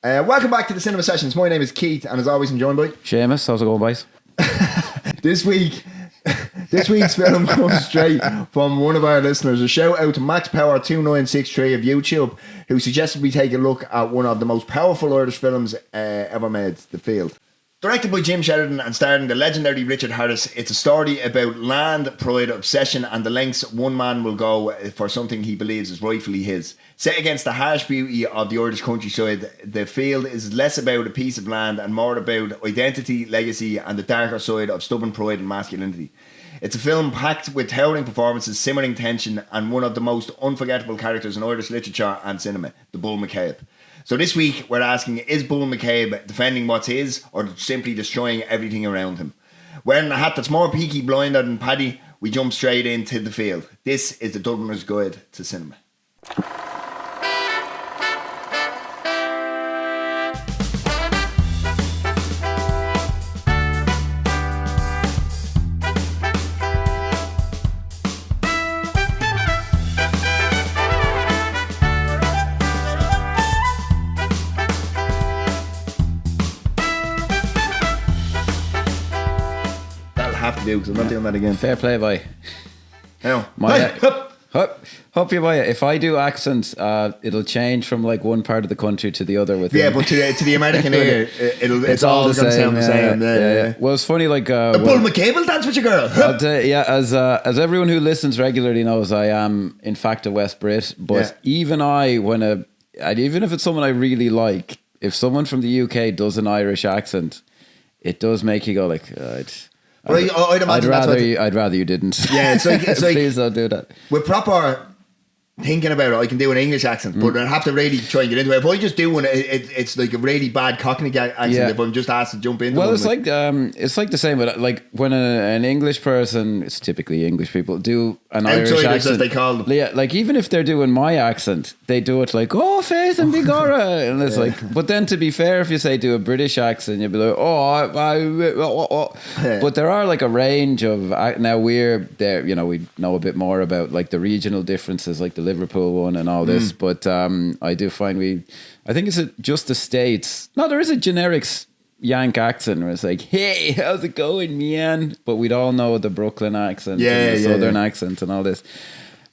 Welcome back to the Cinema Sessions. My name is Keith, and as always, I'm joined by Seamus. How's it going, boys? this week's film comes straight from one of our listeners. A shout out to Max Power 2963 of YouTube, who suggested we take a look at one of the most powerful Irish films ever made, The Field. Directed by Jim Sheridan and starring the legendary Richard Harris, it's a story about land, pride, obsession, and the lengths one man will go for something he believes is rightfully his. Set against the harsh beauty of the Irish countryside, The Field is less about a piece of land and more about identity, legacy, and the darker side of stubborn pride and masculinity. It's a film packed with towering performances, simmering tension, and one of the most unforgettable characters in Irish literature and cinema, the Bull McCabe. So this week we're asking, is Bull McCabe defending what's his or simply destroying everything around him? Wearing a hat that's more Peaky Blinder than Paddy, we jump straight into The Field. This is the Dubliner's Guide to Cinema. Because I'm not doing that again. Fair play, boy. Now, hope you buy it. If I do accents, it'll change from like one part of the country to the other. But to the American ear, it's all going to sound the same. Yeah. Well, it's funny, like Bull McCabe will dance with your girl. As everyone who listens regularly knows, I am in fact a West Brit. But even even if it's someone I really like, if someone from the UK does an Irish accent, it does make you go like. I'd rather you didn't. Yeah, it's like please don't do that. With proper thinking about it, I can do an English accent, but I have to really try and get into it. If I just do one, it's like a really bad Cockney accent. Yeah. If I'm just asked to jump into. Well, it's like the same. But like when an English person, it's typically English people do an Irish accent, as they call them. Yeah, like even if they're doing my accent, they do it like, oh, Faith and Bigora, and it's like. But then to be fair, if you say do a British accent, you'd be like, oh. But there are like a range of now we're there. You know, we know a bit more about like the regional differences, like the Liverpool one and all this, but I do find I think it's just the States. No, there is a generic Yank accent where it's like, hey, how's it going, man? But we'd all know the Brooklyn accent and the Southern accent and all this.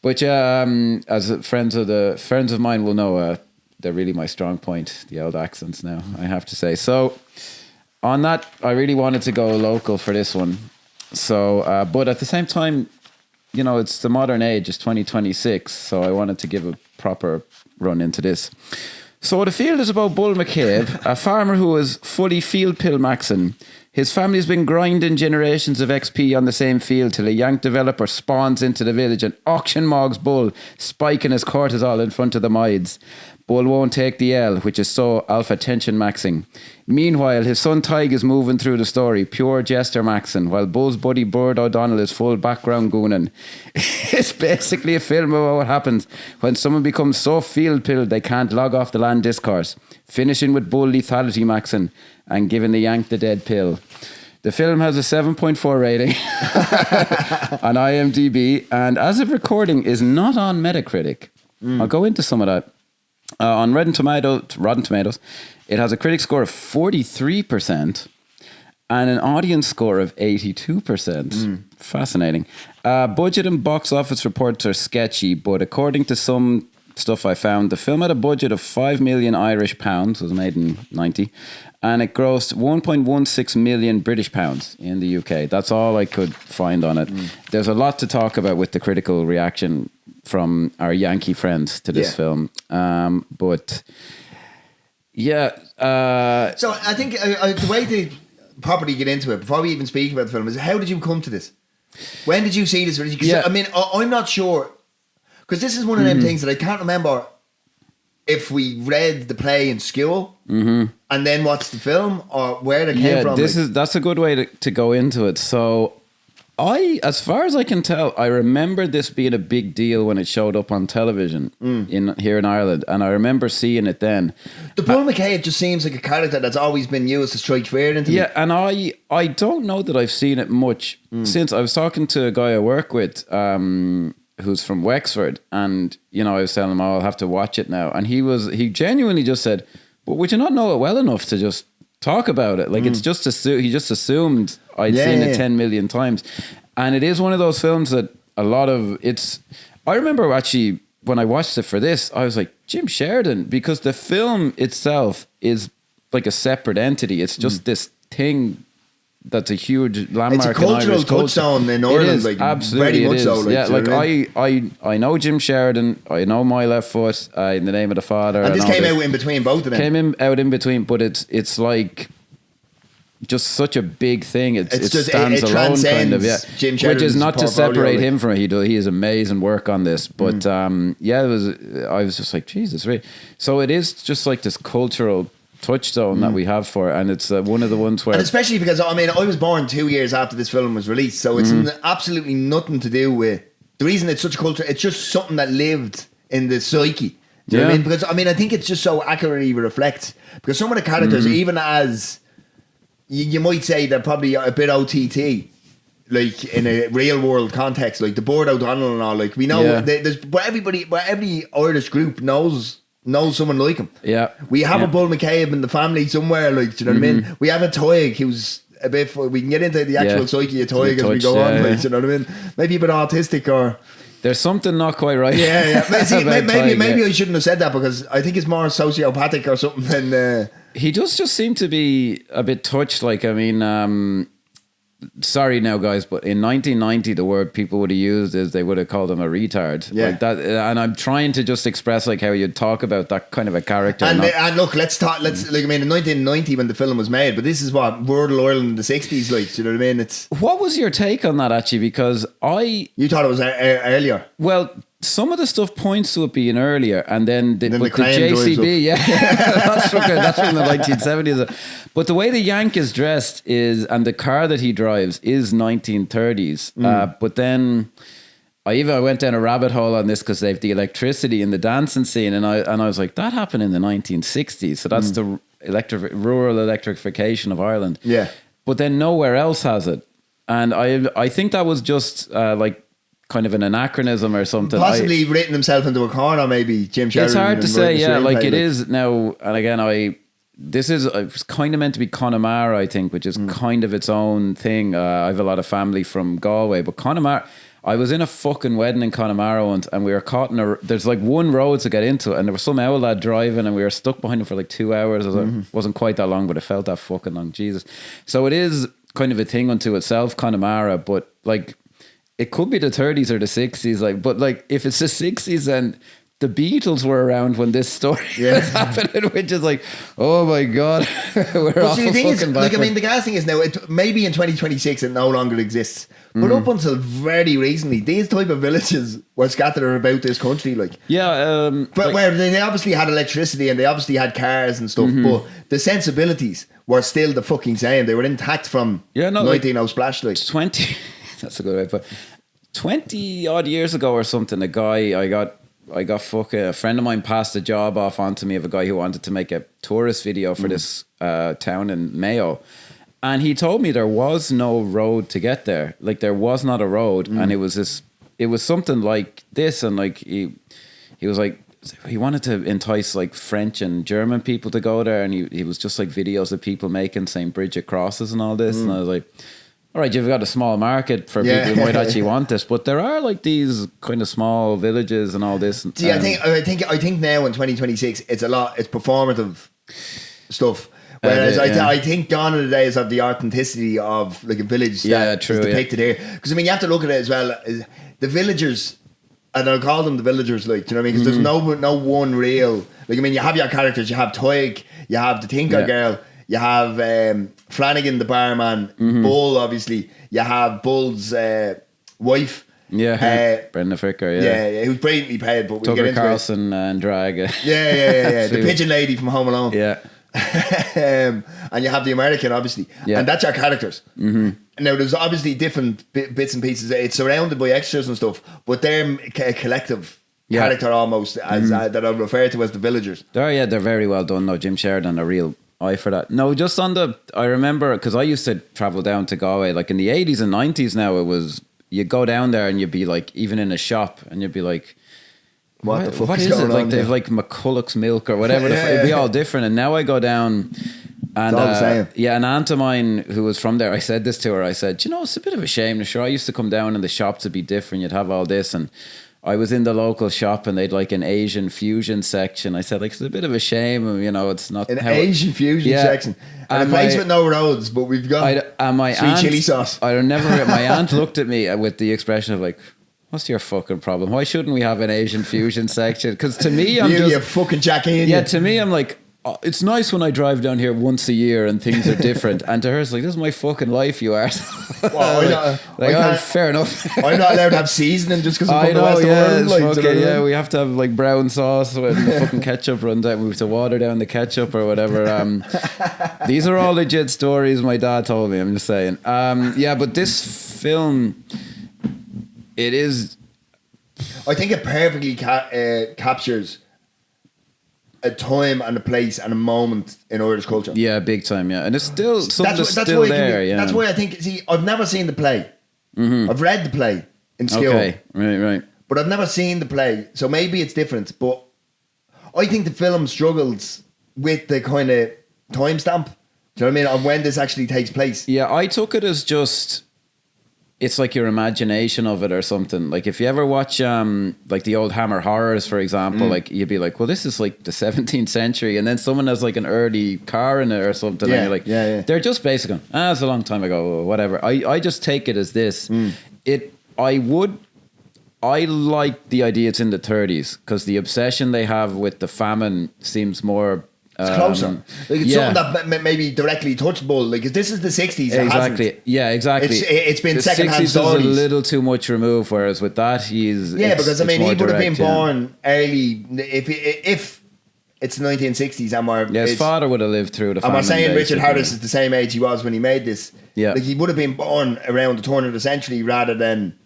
But as friends of mine will know, they're really my strong point, the old accents now, I have to say. So on that, I really wanted to go local for this one. So, but at the same time, you know, it's the modern age, it's 2026, so I wanted to give a proper run into this. So The Field is about Bull McCabe, a farmer who is fully field pill maxing. His family's been grinding generations of XP on the same field till a Yank developer spawns into the village and auction mogs Bull, spiking his cortisol in front of the mides. Bull won't take the L, which is so alpha tension maxing. Meanwhile, his son Tig is moving through the story, pure jester maxing, while Bull's buddy Bird O'Donnell is full background gooning. It's basically a film about what happens when someone becomes so field-pilled they can't log off the land discourse, finishing with Bull lethality maxing and giving the Yank the dead pill. The film has a 7.4 rating on IMDb, and as of recording is not on Metacritic. I'll go into some of that. On Rotten Tomatoes, it has a critic score of 43% and an audience score of 82%. Fascinating. Budget and box office reports are sketchy, but according to some stuff I found, the film had a budget of 5 million Irish pounds, was made in 90, and it grossed 1.16 million British pounds in the UK. That's all I could find on it. There's a lot to talk about with the critical reaction from our Yankee friends to this film. But yeah. So I think the way to properly get into it, before we even speak about the film, is how did you come to this? When did you see this? I mean, I'm not sure, because this is one of them things that I can't remember if we read the play in school and then watched the film or where it came from. That's a good way to go into it. So as far as I can tell, I remember this being a big deal when it showed up on television here in Ireland, and I remember seeing it then. The Bull McCabe just seems like a character that's always been used to strike fear into me. Yeah, and I don't know that I've seen it much since. I was talking to a guy I work with who's from Wexford, and you know, I was telling him, I'll have to watch it now, and he genuinely just said, But would you not know it well enough to just talk about it? Like, it's just he just assumed I'd seen it 10 million times. And it is one of those films that I remember actually when I watched it for this, I was like, Jim Sheridan, because the film itself is like a separate entity. It's just this thing that's a huge landmark. It's a cultural touchstone in Ireland, like absolutely very much so. Like, yeah, like I know Jim Sheridan, I know My Left Foot, In the Name of the Father, and this came out in between both of them. Out in between, but it's like just such a big thing. It stands alone, kind of. Yeah, Jim which is not to separate him from it. He has amazing work on this, but yeah, I was just like, Jesus, right? So it is just like this cultural touchstone that we have for it, and it's one of the ones where, and especially because I was born 2 years after this film was released, so it's absolutely nothing to do with the reason it's such a culture. It's just something that lived in the psyche. Do you know what I mean? Because I think it's just so accurately reflects, because some of the characters, even as you might say, they're probably a bit OTT, like in a real world context, like the Board O'Donnell and all. Like we know, but every Irish group knows someone like him. Yeah, we have a Bull McCabe in the family somewhere. Like, do you know what I mean? We have a Toig who's a bit. We can get into the actual psyche of Toig as we go on. Like, do you know what I mean? Maybe a bit autistic, or there's something not quite right. Yeah. Maybe I shouldn't have said that, because I think it's more sociopathic or something than. He does just seem to be a bit touched. Like, I mean, sorry now, guys, but in 1990, the word people would have used is they would have called him a retard. Yeah. Like that, and I'm trying to just express like how you'd talk about that kind of a character. And look, let's like, I mean, in 1990 when the film was made, but this is what rural Ireland in the 60s, like, do you know what I mean? What was your take on that, actually? Because you thought it was earlier. Well, some of the stuff points to it being earlier, and then the JCB, that's from the 1970s. But the way the Yank is dressed and the car that he drives is 1930s. But then I went down a rabbit hole on this because they have the electricity in the dancing scene, and I was like, that happened in the 1960s. So that's the rural electrification of Ireland. Yeah. But then nowhere else has it, and I think that was just like kind of an anachronism or something. Possibly written himself into a corner, maybe, Jim Sheridan. It's hard to say, yeah. Like, it is now, and again, this is kind of meant to be Connemara, I think, which is kind of its own thing. I have a lot of family from Galway, but Connemara, I was in a fucking wedding in Connemara once, and we were caught there's like one road to get into it, and there was some owl lad driving, and we were stuck behind him for like 2 hours. It wasn't quite that long, but it felt that fucking long. Jesus. So it is kind of a thing unto itself, Connemara, but like, it could be the 30s or the 60s, like, but like, if it's the 60s, then the Beatles were around when this story was happening, which is like, oh my god, we're off a fucking backward. Like, I mean, the gas thing is now, maybe in 2026 it no longer exists, but up until very recently, these type of villages were scattered about this country, like, but where they obviously had electricity and they obviously had cars and stuff, but the sensibilities were still the fucking same. They were intact from 19 splash, like 20. That's a good way to put it. 20 odd years ago or something, a guy a friend of mine passed a job off onto me of a guy who wanted to make a tourist video for this town in Mayo, and he told me there was no road to get there. Like, there was not a road, and it was something like this, and like he was like, he wanted to entice like French and German people to go there, and he was just like videos of people making St. Bridget crosses and all this, and I was like, all right, you've got a small market for people who might actually want this, but there are like these kind of small villages and all this. See, I think now in 2026 it's performative stuff. Whereas I think gone are the days of the authenticity of like a village that is depicted here. Because I mean, you have to look at it as well. The villagers, and I'll call them the villagers, like, do you know what I mean? Because there's no one real. Like, I mean, you have your characters. You have Toig, you have the Tinker girl. You have Flanagan, the barman, Bull, obviously. You have Bull's wife. Brenda Fricker, Yeah, who's brilliantly paid, but we'll get into Carlson and Drag. Yeah. The pigeon lady from Home Alone. Yeah. And you have the American, obviously. Yeah. And that's your characters. Now, there's obviously different bits and pieces. It's surrounded by extras and stuff, but they're a collective character almost, as that I refer to as the villagers. They're very well done, though. Jim Sheridan, a real eye for that. No, just I remember, because I used to travel down to Galway, like in the 80s and 90s now, it was, you'd go down there and you'd be like, even in a shop, and you'd be like, what the fuck what is is going it? Like on they've there. like McCulloch's milk or whatever. It'd be all different. And now I go down. And all the same. yeah, an aunt of mine who was from there, I said this to her. I said, you know, it's a bit of a shame. Sure, I used to come down and the shops would be different. You'd have all this, and I was in the local shop and they'd like an Asian fusion section. I said, like, it's a bit of a shame, you know, it's not An Asian fusion section. And a place with no roads, but we've got my sweet aunt, chili sauce. I never. My aunt looked at me with the expression of like, what's your fucking problem? Why shouldn't we have an Asian fusion section? Because to me, you fucking Jackie. Yeah, to me, I'm like, oh, it's nice when I drive down here once a year and things are different. And to her, it's like, this is my fucking life, you are. Well, fair enough. I'm not allowed to have seasoning just because I'm from the West of Ireland. Like, we have to have like brown sauce when the fucking ketchup runs out. We have to water down the ketchup or whatever. These are all legit stories my dad told me, I'm just saying. Yeah, but this film, it is... I think it perfectly captures a time and a place and a moment in Irish culture. Yeah, big time, yeah. And it's still something that's still why there, yeah. That's why I think, I've never seen the play. Mm-hmm. I've read the play in school. Okay, right. But I've never seen the play, so maybe it's different. But I think the film struggles with the kind of timestamp. Do you know what I mean? Of when this actually takes place. Yeah, I took it as just... It's like your imagination of it or something. Like if you ever watch like the old Hammer horrors, for example, like you'd be like, well, this is like the 17th century, and then someone has like an early car in it or something, and you're like, they're just basically, it's a long time ago, or whatever. I just take it as this. I like the idea it's in the 30s because the obsession they have with the famine seems more... It's closer. Like it's something that maybe directly touched Bull. Like this is the 60s. Exactly. Yeah, exactly. It's been secondhand stories. stories. A little too much removed, whereas with that, because I mean, he would have been born early if it's the 1960s. His father would have lived through the famine. And we're saying basically. Richard Harris is the same age he was when he made this. Yeah. Like he would have been born around the turn of the century rather than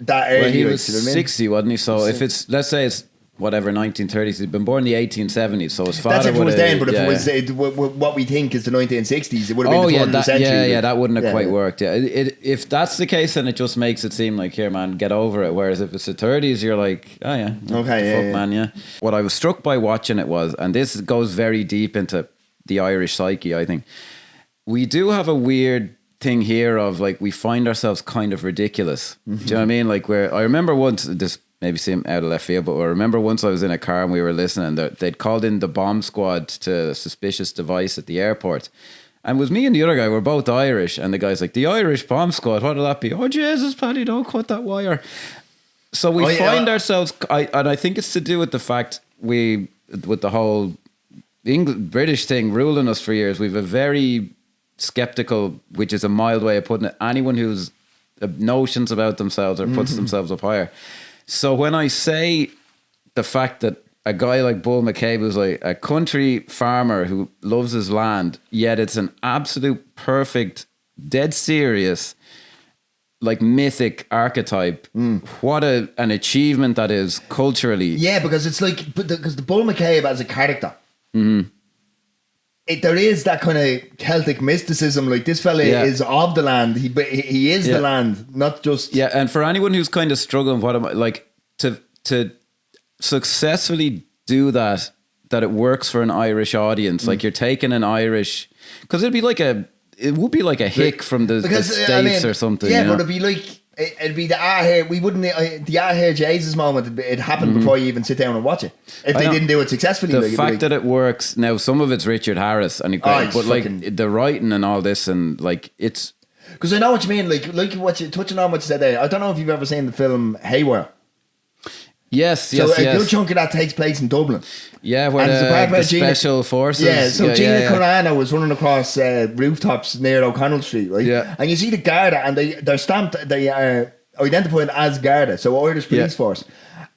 that early. Well, he like, was you know what I mean? 60, wasn't he? So if it's, let's say it's whatever, 1930s, he'd been born in the 1870s, so his father that's if it was then, but if it was what we think is the 1960s, it would have been the turn of the century. Yeah, that wouldn't have quite worked. Yeah, if that's the case, then it just makes it seem like, here, man, get over it. Whereas if it's the 30s, you're like, oh yeah, okay, man, yeah. What I was struck by watching it was, and this goes very deep into the Irish psyche, I think, we do have a weird thing here of like, we find ourselves kind of ridiculous. Mm-hmm. Do you know what I mean? Like I remember once, this maybe seem out of left field, but I remember once I was in a car and we were listening, they'd called in the bomb squad to a suspicious device at the airport. And it was me and the other guy, we're both Irish, and the guy's like, the Irish bomb squad, what'll that be? Oh, Jesus, Paddy, don't cut that wire. So we find ourselves, and I think it's to do with the fact with the whole British thing ruling us for years, we've a very skeptical, which is a mild way of putting it, anyone who's notions about themselves or puts themselves up higher. So when I say the fact that a guy like Bull McCabe was like a country farmer who loves his land, yet it's an absolute perfect, dead serious, like mythic archetype. What an achievement that is culturally. Yeah, because it's like, because the Bull McCabe as a character, there is that kind of Celtic mysticism. Like this fella is of the land. He is the land, not just. Yeah, and for anyone who's kind of struggling, what am I like to successfully do that it works for an Irish audience. Like you're taking an Irish, because it would be like a hick from the States or something. Yeah, you know? but it'd be the here. We wouldn't the here Jesus moment. It happened before you even sit down and watch it. If they didn't do it successfully, the fact that it works now. Some of it's Richard Harris, and but like the writing and all this, and like it's because I know what you mean. Like what you touching on what you said there. I don't know if you've ever seen the film Haywire. Yes. So a good chunk of that takes place in Dublin. Yeah, where the special forces. Yeah, so Gina Carano was running across rooftops near O'Connell Street, right? Yeah. And you see the Garda, and they're stamped, they are identified as Garda, so Irish Police Force.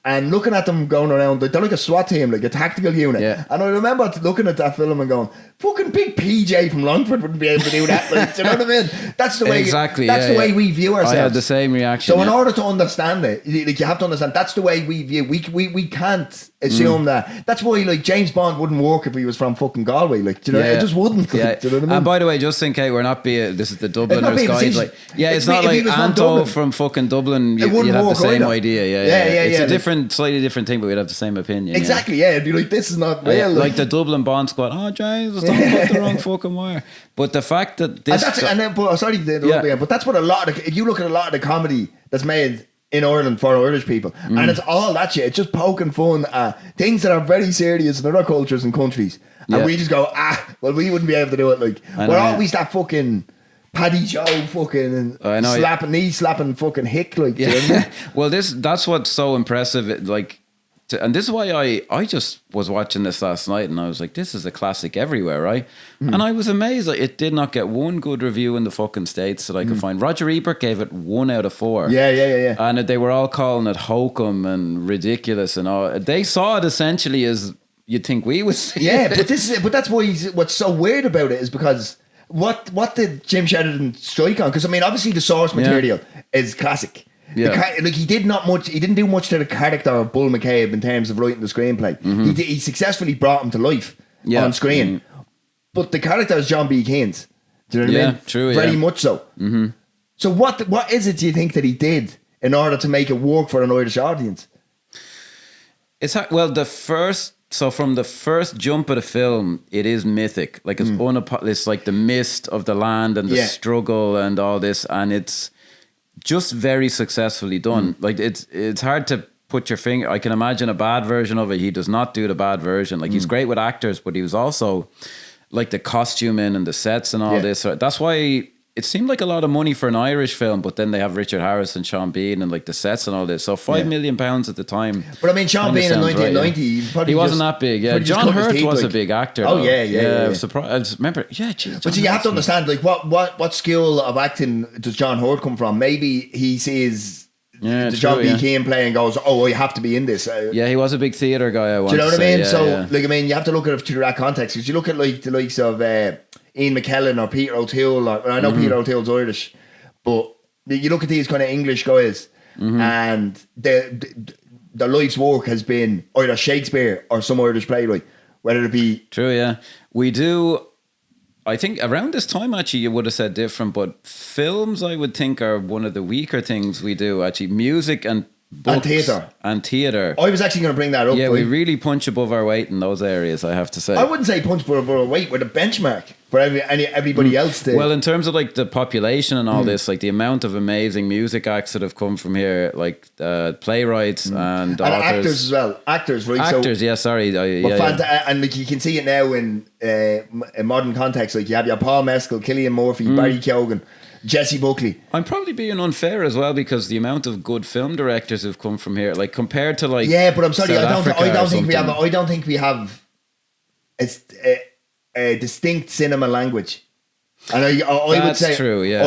And looking at them going around, they're like a SWAT team, like a tactical unit. Yeah. And I remember looking at that film and going, fucking big PJ from Longford wouldn't be able to do that. Like, do you know what I mean? That's the way. Exactly. That's the way we view ourselves. I had the same reaction. So in order to understand it, like you have to understand, that's the way we view. We can't assume that. That's why, like, James Bond wouldn't work if he was from fucking Galway. Like, do you know, it just wouldn't. Yeah. Do you know what I mean? And by the way, just in case we're not being, this is the Dubliners guide. Like, it's not if he like was from Anto Dublin, from fucking Dublin. it wouldn't You'd have the work same either. idea. Yeah. It's a different, slightly different thing, but we'd have the same opinion. Exactly. Yeah. It'd be like, this is not real. Like the Dublin Bond Squad. Oh, James, don't put the wrong fucking wire. But the fact that this, sorry to interrupt again, but that's what a lot of if you look at a lot of the comedy that's made in Ireland for Irish people, and it's all that shit. It's just poking fun at things that are very serious in other cultures and countries, and we just go, well, we wouldn't be able to do it. Like, we're always that fucking Paddy Joe fucking and knee slapping fucking hick, like. Yeah. You know? Well, that's what's so impressive. Like, and this is why I just was watching this last night, and I was like, this is a classic everywhere, right? And I was amazed. Like, it did not get one good review in the fucking States that I could find. Roger Ebert gave it 1 out of 4. Yeah. And they were all calling it hokum and ridiculous and all. They saw it essentially as you'd think we would see. Yeah, but that's why what's so weird about it is because what did Jim Sheridan strike on? Because I mean, obviously the source material is classic. Yeah. Like he didn't do much to the character of Bull McCabe in terms of writing the screenplay. He successfully brought him to life on screen. But the character is John B. Keane's. Do you know what I mean? True. Very much so. So what is it do you think that he did in order to make it work for an Irish audience? So from the first jump of the film, it is mythic. Like it's like the mist of the land and the struggle and all this, and it's just very successfully done. Like it's hard to put your finger. I can imagine a bad version of it. He does not do the bad version. Like he's great with actors, but he was also like the costuming and the sets and all this. That's why it seemed like a lot of money for an Irish film, but then they have Richard Harris and Sean Bean and like the sets and all this. So £5 million at the time. But I mean, Sean Bean in 1990, he wasn't that big. Yeah, John Hurt was a big actor. Oh though. yeah. I was surprised. Remember, geez, but you have to understand, like, what skill of acting does John Hurt come from? Maybe he sees John B. Keane play and goes, "Oh, you have to be in this." He was a big theatre guy. Do you know what I mean? Like, I mean, you have to look at it through that context. Because you look at like the likes of Ian McKellen or Peter O'Toole. I know Peter O'Toole's Irish, but you look at these kind of English guys, and their life's work has been either Shakespeare or some Irish playwright, whether it be true. Yeah, we do. I think around this time, actually, you would have said different, but films, I would think, are one of the weaker things we do, actually. Music and books. And theatre. I was actually going to bring that up. Yeah, we really punch above our weight in those areas, I have to say. I wouldn't say punch above our weight. We're the benchmark for everybody else to... Well, in terms of like the population and all this, like the amount of amazing music acts that have come from here, like playwrights and authors. And actors as well. Actors, right? Actors, sorry. And like you can see it now in modern context. Like you have your Paul Mescal, Cillian Murphy, Barry Keoghan, Jesse Buckley. I'm probably being unfair as well because the amount of good film directors who've come from here, like compared to like but I'm sorry, I don't think we have a distinct cinema language. And I would say true. Yeah,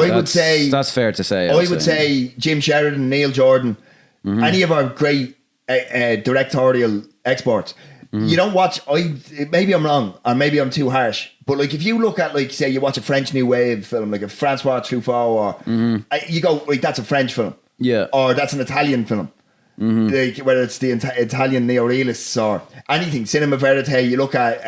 that's fair to say. I would say Jim Sheridan, Neil Jordan, any of our great directorial exports. You don't watch. Maybe I'm wrong, or maybe I'm too harsh. But like, if you look at, like, say, you watch a French New Wave film, like a Francois Truffaut, or you go, like, that's a French film, or that's an Italian film, like whether it's the Italian neorealists or anything, cinema verite. You look at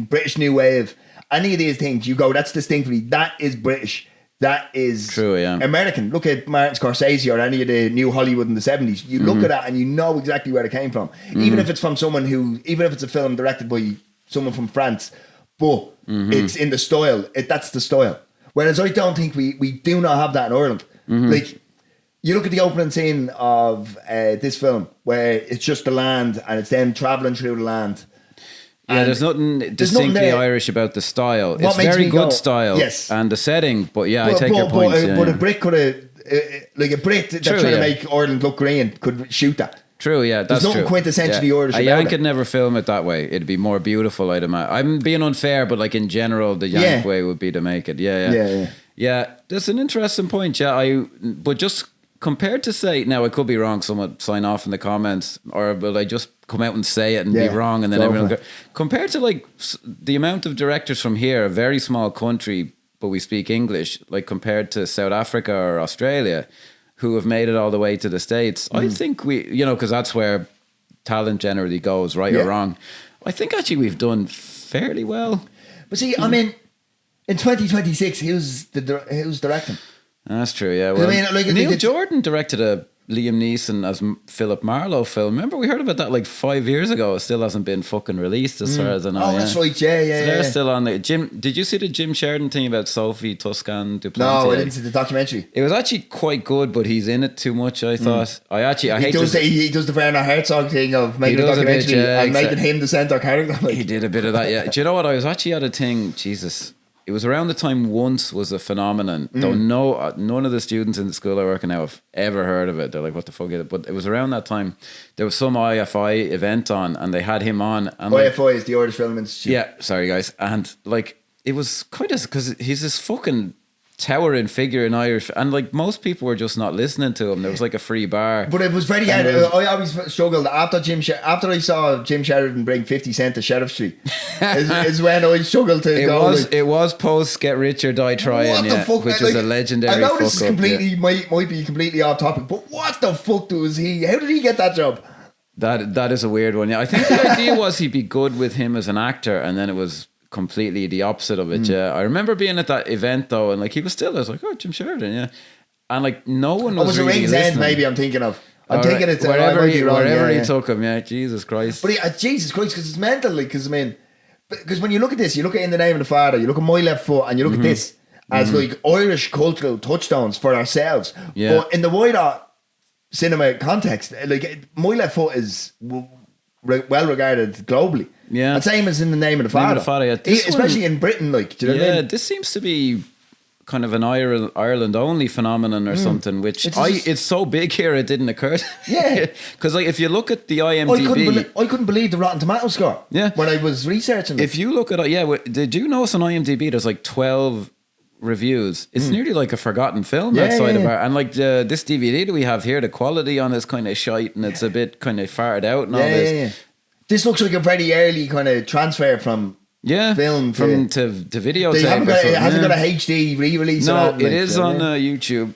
British New Wave, any of these things, you go, that's distinctly, that is British. That is true, American. Look at Martin Scorsese or any of the new Hollywood in the 70s. You look at that and you know exactly where it came from. Even if it's from someone even if it's a film directed by someone from France, but it's in the style. That's the style. Whereas I don't think we do not have that in Ireland. Like, you look at the opening scene of this film where it's just the land and it's them travelling through the land. Yeah, there's nothing distinctly Irish about the style. It's very good style, and the setting. But I take your point. But a Brit could have, like a Brit that's trying to make Ireland look green, could shoot that. True, yeah, that's true. There's nothing quintessentially Irish about it. A Yank could never film it that way. It'd be more beautiful, I'd imagine. I'm being unfair, but like in general, the Yank way would be to make it. Yeah. That's an interesting point. But just compared to, say, now I could be wrong. Someone sign off in the comments, or will I just come out and say it and be wrong, and then everyone will go. Compared to like the amount of directors from here, a very small country, but we speak English, like compared to South Africa or Australia, who have made it all the way to the States. I think we, because that's where talent generally goes, right or wrong. I think actually we've done fairly well. But see, I mean, in 2026, who's directing? That's true, yeah. Well, I mean, like, Neil Jordan directed a Liam Neeson as Philip Marlowe film. Remember, we heard about that like 5 years ago. It still hasn't been fucking released as far as I know. Oh, that's right, yeah. So they're still on there. Did you see the Jim Sheridan thing about Sophie Toscan Duplantier? No, I didn't see the documentary. It was actually quite good, but he's in it too much, I thought. He does the Werner Herzog thing of making a documentary and making him the centre character. Like. He did a bit of that, yeah. Do you know what? I was actually at a thing, Jesus. It was around the time Once was a phenomenon. Though none of the students in the school I work in now have ever heard of it. They're like, what the fuck is it? But it was around that time. There was some IFI event on and they had him on. And IFI is the Irish Film Institute. Yeah, sorry guys. And like, it was quite because he's this fucking towering figure in Irish, and like most people were just not listening to him. There was like a free bar, but it was very hard. I always struggled after I saw Jim Sheridan bring 50 Cent to Sheriff Street is when I struggled to it was post Get Rich or Die Trying, what the fuck, which is a legendary I know this is up, completely might be completely off topic, but what the fuck was he, how did he get that job? That is a weird one. Yeah, I think the idea was he'd be good with him as an actor, and then it was completely the opposite of it. Yeah, I remember being at that event though, and like he was still. I was like, oh, Jim Sheridan, yeah, and like no one was. Was really a Rings listening. End? Maybe I'm thinking of. I'm All thinking right. it's wherever he took him. Yeah, Jesus Christ. But Jesus Christ, because it's mental. Like, because I mean, because when you look at this, you look at In the Name of the Father, you look at My Left Foot, and you look at this as like Irish cultural touchstones for ourselves. Yeah. But in the wider cinema context, like My Left Foot is well regarded globally. Yeah, and same as In the Name of the Father. Yeah. Especially in Britain, like, do you know what I mean? This seems to be kind of an Ireland only phenomenon or something. Which it's so big here it didn't occur. Yeah, because like if you look at the IMDb, I couldn't believe the Rotten Tomato score. Yeah, when I was researching If you look at did you notice on IMDb there's like 12 reviews? It's nearly like a forgotten film outside of our, and like this DVD that we have here, the quality on it's kind of shite and it's a bit kind of farted out and all this. Yeah. This looks like a very early kind of transfer from film to videotape. It hasn't got a HD re-release. No, it is on YouTube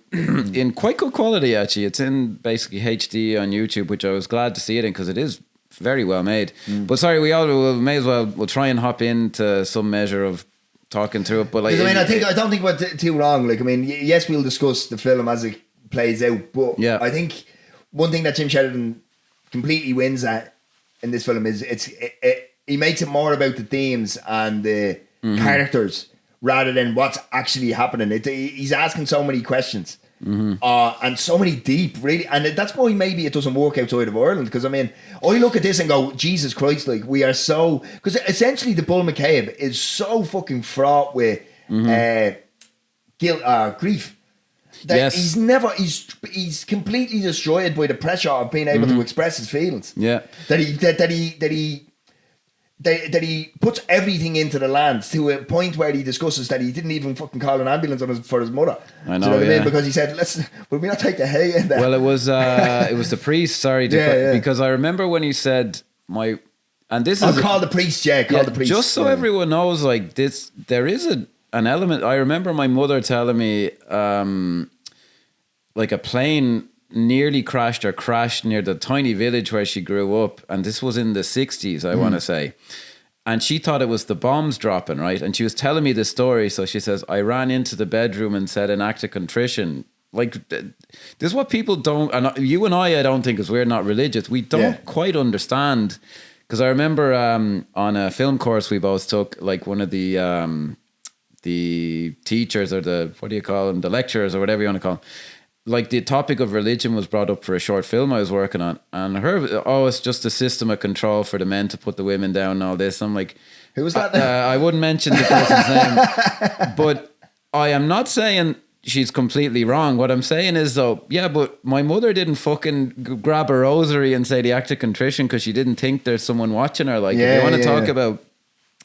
in quite good quality actually. It's in basically HD on YouTube, which I was glad to see it in because it is very well made. But sorry, we'll try and hop into some measure of talking through it. But like, I don't think we're too wrong. Like, I mean, yes, we'll discuss the film as it plays out, but I think one thing that Jim Sheridan completely wins at in this film is he makes it more about the themes and the characters rather than what's actually happening. He's asking so many questions and so many deep, really, and that's why maybe it doesn't work outside of Ireland. Because I mean, I look at this and go, Jesus Christ, like we are so, because essentially the Bull McCabe is so fucking fraught with guilt, grief. That he's completely destroyed by the pressure of being able to express his feelings. Yeah, that he puts everything into the land to a point where he discusses that he didn't even fucking call an ambulance for his mother. I know, do you know what I mean? Because he said, will we not take the hay in there? Well, it was the priest. Sorry, because I remember when he said call the priest. Yeah, call the priest. Just so everyone knows, like this, there is an element. I remember my mother telling me, like a plane nearly crashed near the tiny village where she grew up, and this was in the 60s, I want to say, and she thought it was the bombs dropping, right? And she was telling me this story, so she says, I ran into the bedroom and said an act of contrition. Like, this is what people don't, and you and I don't think, because we're not religious, we don't quite understand. Because I remember on a film course we both took, like one of the teachers or the lecturers or whatever you want to call them, like the topic of religion was brought up for a short film I was working on, and it's just a system of control for the men to put the women down and all this. I'm like, who was that? I wouldn't mention the person's name, but I am not saying she's completely wrong. What I'm saying is though, but my mother didn't fucking grab a rosary and say the act of contrition because she didn't think there's someone watching her. Like, if you want to talk about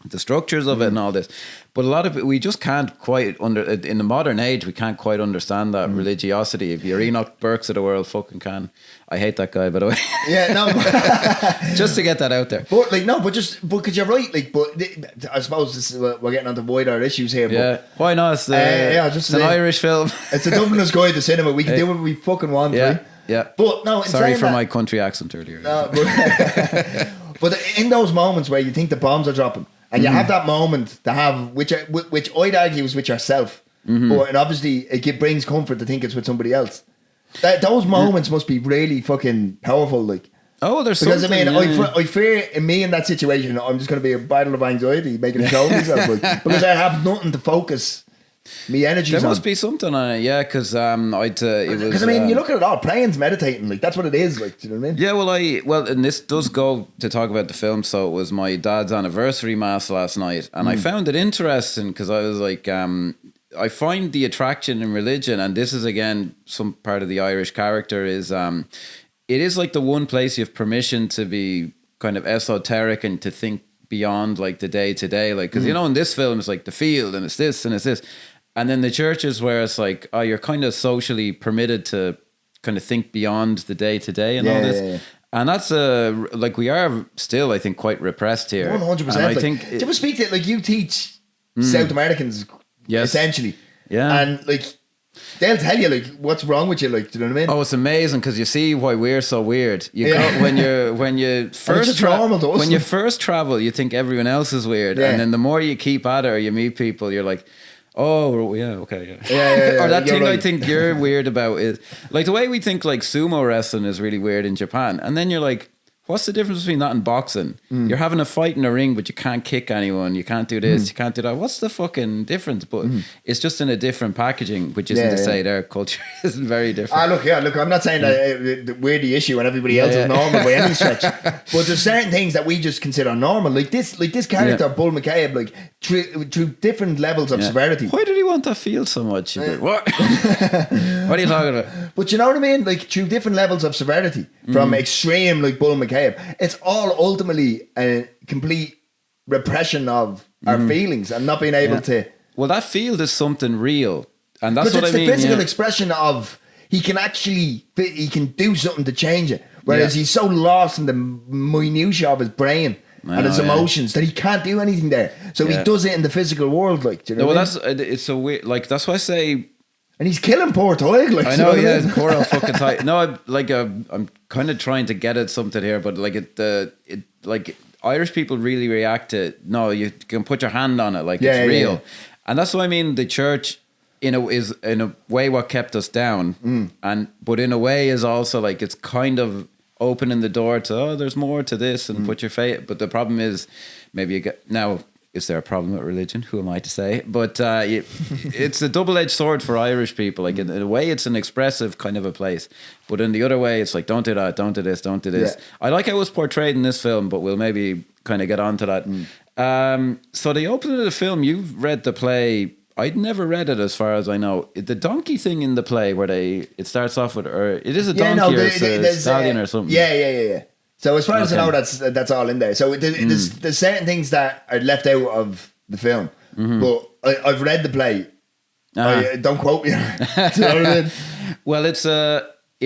the structures of it and all this, but a lot of it we just can't quite in the modern age we can't quite understand that religiosity. If you're Enoch Burks of the world, fucking can. I hate that guy, by the way. Just to get that out there. But because you're right. Like, but I suppose this is, we're getting onto wider issues here. But, why not? It's an Irish film. It's a Dubliners Guide to Cinema. We can do what we fucking want. Yeah. Right? Yeah. But no, sorry for my country accent earlier. No, but in those moments where you think the bombs are dropping, and you have that moment to have, which I'd argue is with yourself, but and obviously it brings comfort to think it's with somebody else. Those moments must be really fucking powerful, like. Oh, there's because something. I fear in me in that situation, I'm just going to be a battle of anxiety, making a show of myself, like, because I have nothing to focus me energies there on. must be something on it, yeah, because because you look at it all, praying's meditating, like that's what it is, like, do you know what I mean? Yeah, well, and this does go to talk about the film. So it was my dad's anniversary mass last night, and I found it interesting because I was like, I find the attraction in religion, and this is again some part of the Irish character is it is like the one place you have permission to be kind of esoteric and to think beyond like the day to day, like because you know in this film it's like the field and it's this and it's this. And then the churches where it's like, oh, you're kind of socially permitted to kind of think beyond the day to day and all this. Yeah. And that's like we are still, I think, quite repressed here. 100%. I think. Do you ever speak to like you teach South Americans, essentially? Yeah. And like they'll tell you like what's wrong with you, like, do you know what I mean? Oh, it's amazing because you see why we're so weird. You go, when you first when you first travel, you think everyone else is weird, and then the more you keep at it or you meet people, you're like, oh yeah, okay, yeah. Or that thing right. I think you're weird about is like the way we think like sumo wrestling is really weird in Japan, and then you're like, what's the difference between that and boxing? You're having a fight in a ring, but you can't kick anyone. You can't do this. You can't do that. What's the fucking difference? But it's just in a different packaging, which isn't to say their culture isn't very different. Look, I'm not saying that we're the issue and everybody else is normal by any stretch. But there's certain things that we just consider normal. Like this character, Bull McCabe, like through different levels of severity. Why did he want that field so much? What? What are you talking about? But you know what I mean? Like through different levels of severity, from extreme like Bull McCabe. It's all ultimately a complete repression of our feelings and not being able to. Well, that field is something real, and that's what I mean. It's the physical expression of he can do something to change it, whereas he's so lost in the minutiae of his brain and his emotions that he can't do anything there. So he does it in the physical world, like. Do you know what I mean? It's so weird. Like that's why I say. And he's killing poor Toig. Like, I know, yeah, poor old fucking Toig. No, I'm kind of trying to get at something here, but like it like Irish people really react to. No, you can put your hand on it, like it's real, and that's what I mean. The church, is in a way what kept us down, but in a way is also like it's kind of opening the door to there's more to this and put your faith. But the problem is maybe you get now. Is there a problem with religion? Who am I to say? But it's a double-edged sword for Irish people. Like in a way, it's an expressive kind of a place, but in the other way, it's like don't do that, don't do this, don't do this. Yeah. I like how it was portrayed in this film, but we'll maybe kind of get onto that. So the opening of the film, you've read the play. I'd never read it, as far as I know. The donkey thing in the play, where it starts off with, or it is a donkey or it's a stallion or something. Yeah. So as far as I know, that's all in there. So there's certain things that are left out of the film, but I've read the play. Don't quote me. Do you know what I mean? Well, it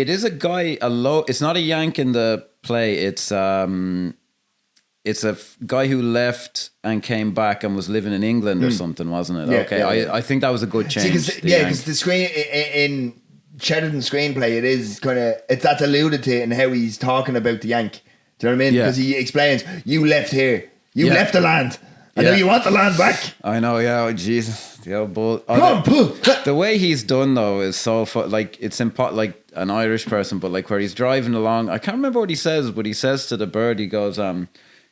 is a guy. It's not a Yank in the play. It's a guy who left and came back and was living in England or something, wasn't it? Yeah, okay, I think that was a good change. Because the screen in Sheridan's screenplay, it is kind of that's alluded to in how he's talking about the Yank. Do you know what I mean? Because he explains, you left here, you left the land. I know you want the land back. I know, yeah. Oh, Jesus, the old bull. The way he's done though is so like it's like an Irish person, but like where he's driving along. I can't remember what he says, but he says to the bird, he goes,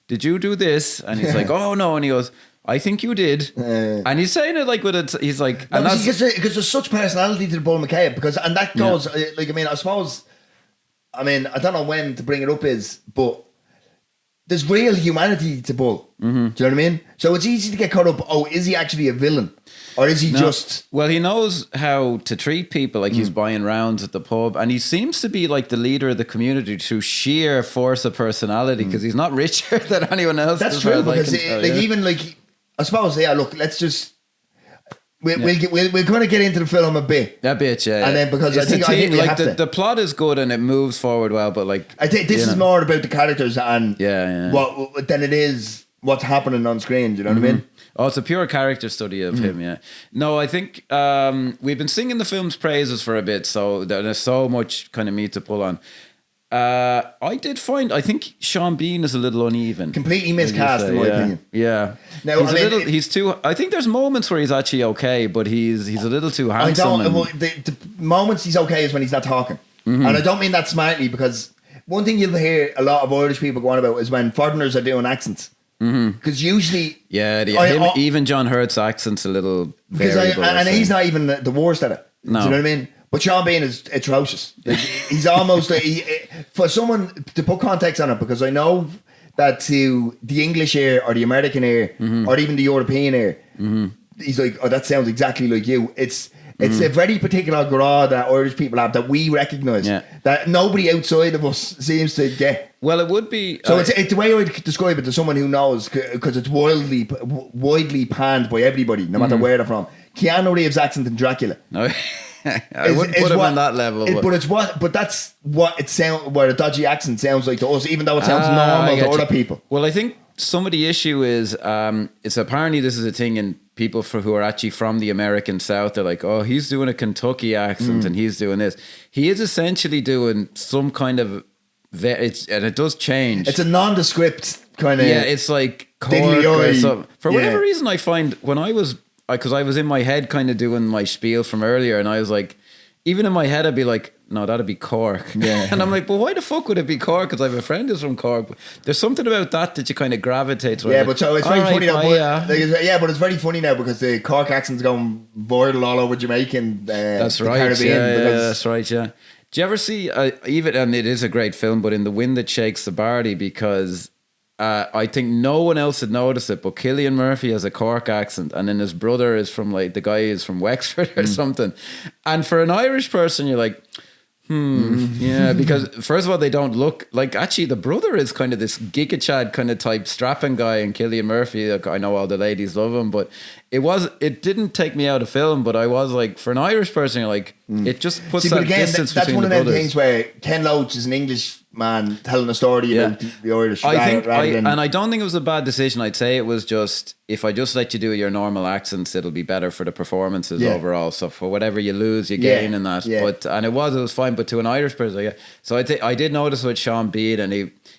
"Did you do this?" And he's like, "Oh no," and he goes, "I think you did," and he's saying it like with it. He's like, and that's because there's such personality to the Bull McCabe, and that goes like I don't know when to bring it up but there's real humanity to Bull. Do you know what I mean? So it's easy to get caught up. Oh, is he actually a villain, or is he just? Well, he knows how to treat people. Like he's buying rounds at the pub, and he seems to be like the leader of the community through sheer force of personality because he's not richer than anyone else. That's true because even like. I suppose, look, let's just... We'll kind of get into the film a bit. And then because I think we have to. The plot is good and it moves forward well, but like... I think this is more about the characters and what than it is what's happening on screen, do you know what I mean? Oh, it's a pure character study of him, yeah. No, I think we've been singing the film's praises for a bit, so there's so much kind of meat to pull on. I think Sean Bean is a little uneven. Completely miscast, in my opinion. Yeah. Now, he's too. I think there's moments where he's actually okay, but he's a little too handsome. The moments he's okay is when he's not talking. And I don't mean that smartly, because one thing you'll hear a lot of Irish people going about is when foreigners are doing accents. Because usually... Yeah, even John Hurt's accent's a little variable. And he's not even the worst at it. No. Do you know what I mean? But Sean Bean is atrocious. Like, he's almost... for someone to put context on it, because I know that to the English ear or the American ear or even the European ear, he's like, oh, that sounds exactly like you. It's a very particular gra that Irish people have that we recognise that nobody outside of us seems to get. Well, it would be... So it's the way I would describe it to someone who knows, because it's widely panned by everybody, no matter where they're from. Keanu Reeves' accent in Dracula. No. I wouldn't put him on that level. But that's what it sounds. What a dodgy accent sounds like to us, even though it sounds normal to other people. Well, I think some of the issue is it's apparently this is a thing in people who are actually from the American South. They're like, oh, he's doing a Kentucky accent and he's doing this. He is essentially doing some kind of and it does change. It's a nondescript kind of it's like Cork or something. For whatever reason, I find when because I was in my head kind of doing my spiel from earlier, and I was like, even in my head, I'd be like, no, that'd be Cork. Yeah. And I'm like, but why the fuck would it be Cork? Because I have a friend who's from Cork. But there's something about that you kind of gravitate to. Yeah, but so it's very funny now. But it's very funny now because the Cork accent's going viral all over Jamaican. That's right. Caribbean, that's right. Yeah. Do you ever see even? And it is a great film, but In the Wind That Shakes the Bardi, because I think no one else had noticed it, but Cillian Murphy has a Cork accent, and then his brother is from the guy is from Wexford or something. And for an Irish person, you're like, yeah, because first of all, they don't look like, actually the brother is kind of this Giga Chad kind of type strapping guy, and Cillian Murphy, like, I know all the ladies love him, but it didn't take me out of film, but I was like, for an Irish person, you're like, it just puts distance that's between one the of them brothers. things where Ken Loach is an English man telling a story about the Irish. And I don't think it was a bad decision. I'd say it was just, if I just let you do your normal accents, it'll be better for the performances overall. So for whatever you lose, you gain in that. Yeah. But it was fine. But to an Irish person, so I did notice with Sean Bean, and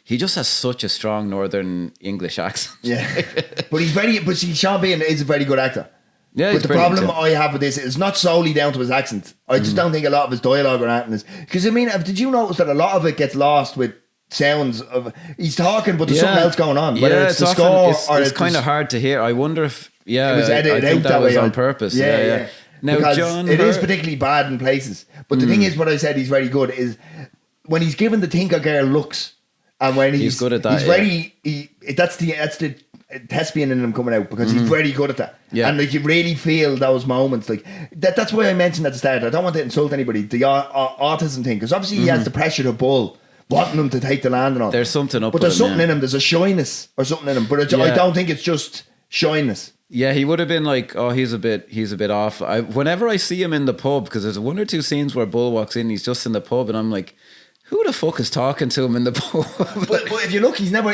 he just has such a strong Northern English accent. Yeah, but Sean Bean is a very good actor. Yeah, but the problem I have with this is not solely down to his accent. I just don't think a lot of his dialogue or anything is, because I mean, did you notice that a lot of it gets lost with sounds of he's talking, but there's something else going on. Whether it's the score or it's kind of hard to hear. I wonder if it was edited I think out that was way on purpose. Yeah. Now, because John it is particularly bad in places. But the thing is, what I said he's very good is when he's given the Tinker Girl looks, and when he's good at that. He's very. That's the thespian in him coming out, because he's very good at that. Yeah. And like you really feel those moments like that. That's why I mentioned at the start, I don't want to insult anybody, the autism thing, because obviously he has the pressure to Bull wanting him to take the land and all. There's something up, but there's something in him. There's a shyness or something in him. But I don't think it's just shyness. Yeah, he would have been like, oh, he's a bit off. Whenever I see him in the pub, because there's one or two scenes where Bull walks in, he's just in the pub, and I'm like, who the fuck is talking to him in the pub? but if you look, he's never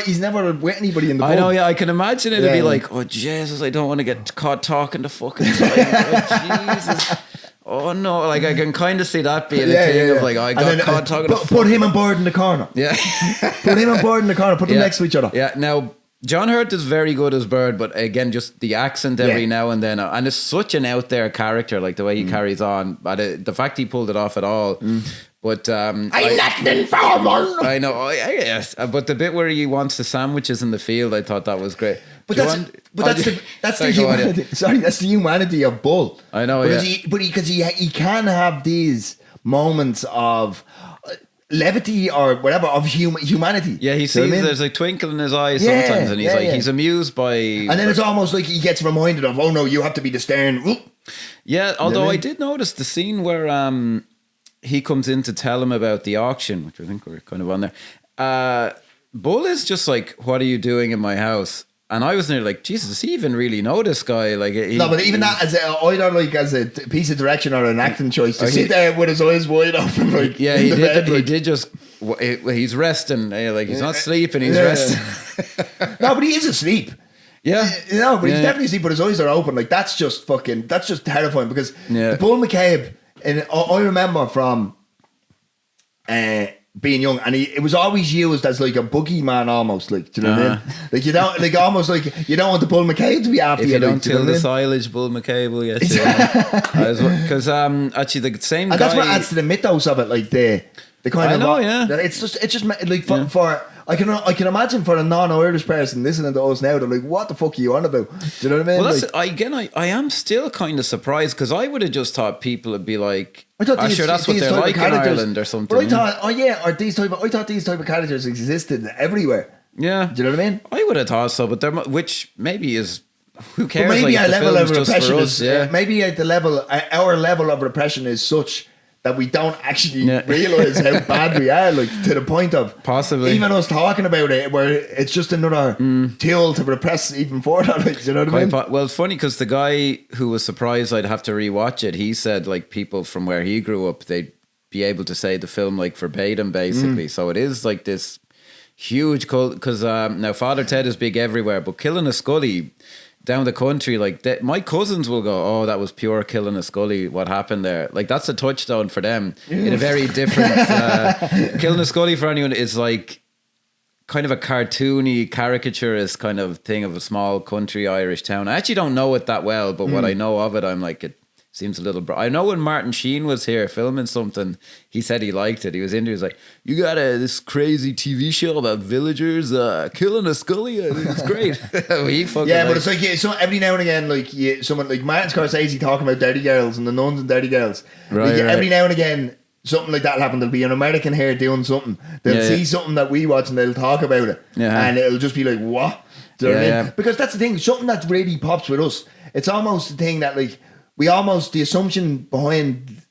with anybody in the pub. I know, yeah. I can imagine it'd be like, oh Jesus, I don't want to get caught talking to fucking time. Oh, Jesus. Oh no, like I can kind of see that being a thing of like, I got caught talking to put him on board in the corner. Yeah. Put him on board in the corner, put them next to each other. Yeah. Now John Hurt is very good as Bird, but again, just the accent every now and then, and it's such an out there character, like the way he carries on. But the fact he pulled it off at all. But I'm not an informer. I know, yes. But the bit where he wants the sandwiches in the field, I thought that was great. But that's the humanity. Sorry, that's the humanity of Bull. I know, because he can have these moments of levity or whatever of humanity. Yeah, he sees there's a twinkle in his eyes sometimes, and he's he's amused by. And then it's almost like he gets reminded of, oh no, you have to be the stern. Yeah, although I did notice the scene where he comes in to tell him about the auction, which I think we're kind of on there. Bull is just like, what are you doing in my house? And I was nearly like, Jesus, does he even really know this guy? Like, no, but even that as either like as a piece of direction or an acting choice to sit there with his eyes wide open, like he did just. He's resting, like he's not sleeping, he's resting. No, but he is asleep. Yeah. You know, but he's definitely asleep, but his eyes are open. Like, that's just terrifying because the Bull McCabe, and I remember from being young, and it was always used as like a boogeyman almost, like, do you know what I mean? Like, you don't, like, almost like you don't want the Bull McCabe to be after if you. you don't like, till the silage, Bull McCabe will get you. Because actually the same and guy, that's what adds to the mythos of it, like the kind I of know, yeah. it's just like for I can imagine for a non-Irish person listening to us now, they're like, what the fuck are you on about? Do you know what I mean? Well, like, I am still kind of surprised because I would have just thought people would be like, I thought sure that's what they're like in Ireland or something. But I thought, I thought these type of characters existed everywhere. Yeah. Do you know what I mean? I would have thought so, but which maybe is, who cares? But maybe like, our level of just repression for us, is, maybe at the level, our level of repression is such that we don't actually realise how bad we are, like, to the point of possibly even us talking about it, where it's just another tool to repress even further. Like, you know what I mean? Well, it's funny because the guy who was surprised I'd have to rewatch it, he said like people from where he grew up, they'd be able to say the film like verbatim, basically. So it is like this huge cult. Because now Father Ted is big everywhere, but Killing a Scully down the country, like my cousins will go, oh, that was pure Killing a Scully, what happened there. Like, that's a touchstone for them in a very different Killing a Scully for anyone is like kind of a cartoony caricaturist kind of thing of a small country Irish town. I actually don't know it that well, but what I know of it, I'm like, it seems a little... I know when Martin Sheen was here filming something, he said he liked it. He was into it. He was like, you got this crazy TV show about villagers killing a Scully. It's great. He fucking but it's like, so every now and again, like, someone like Martin Scorsese talking about Dirty Girls and the nuns and Dirty Girls. Right, every now and again, something like that will happen. There'll be an American here doing something. They'll see something that we watch and they'll talk about it. And it'll just be like, what? Do you know what I mean? Because that's the thing. Something that really pops with us. It's almost the thing that, like, the assumption behind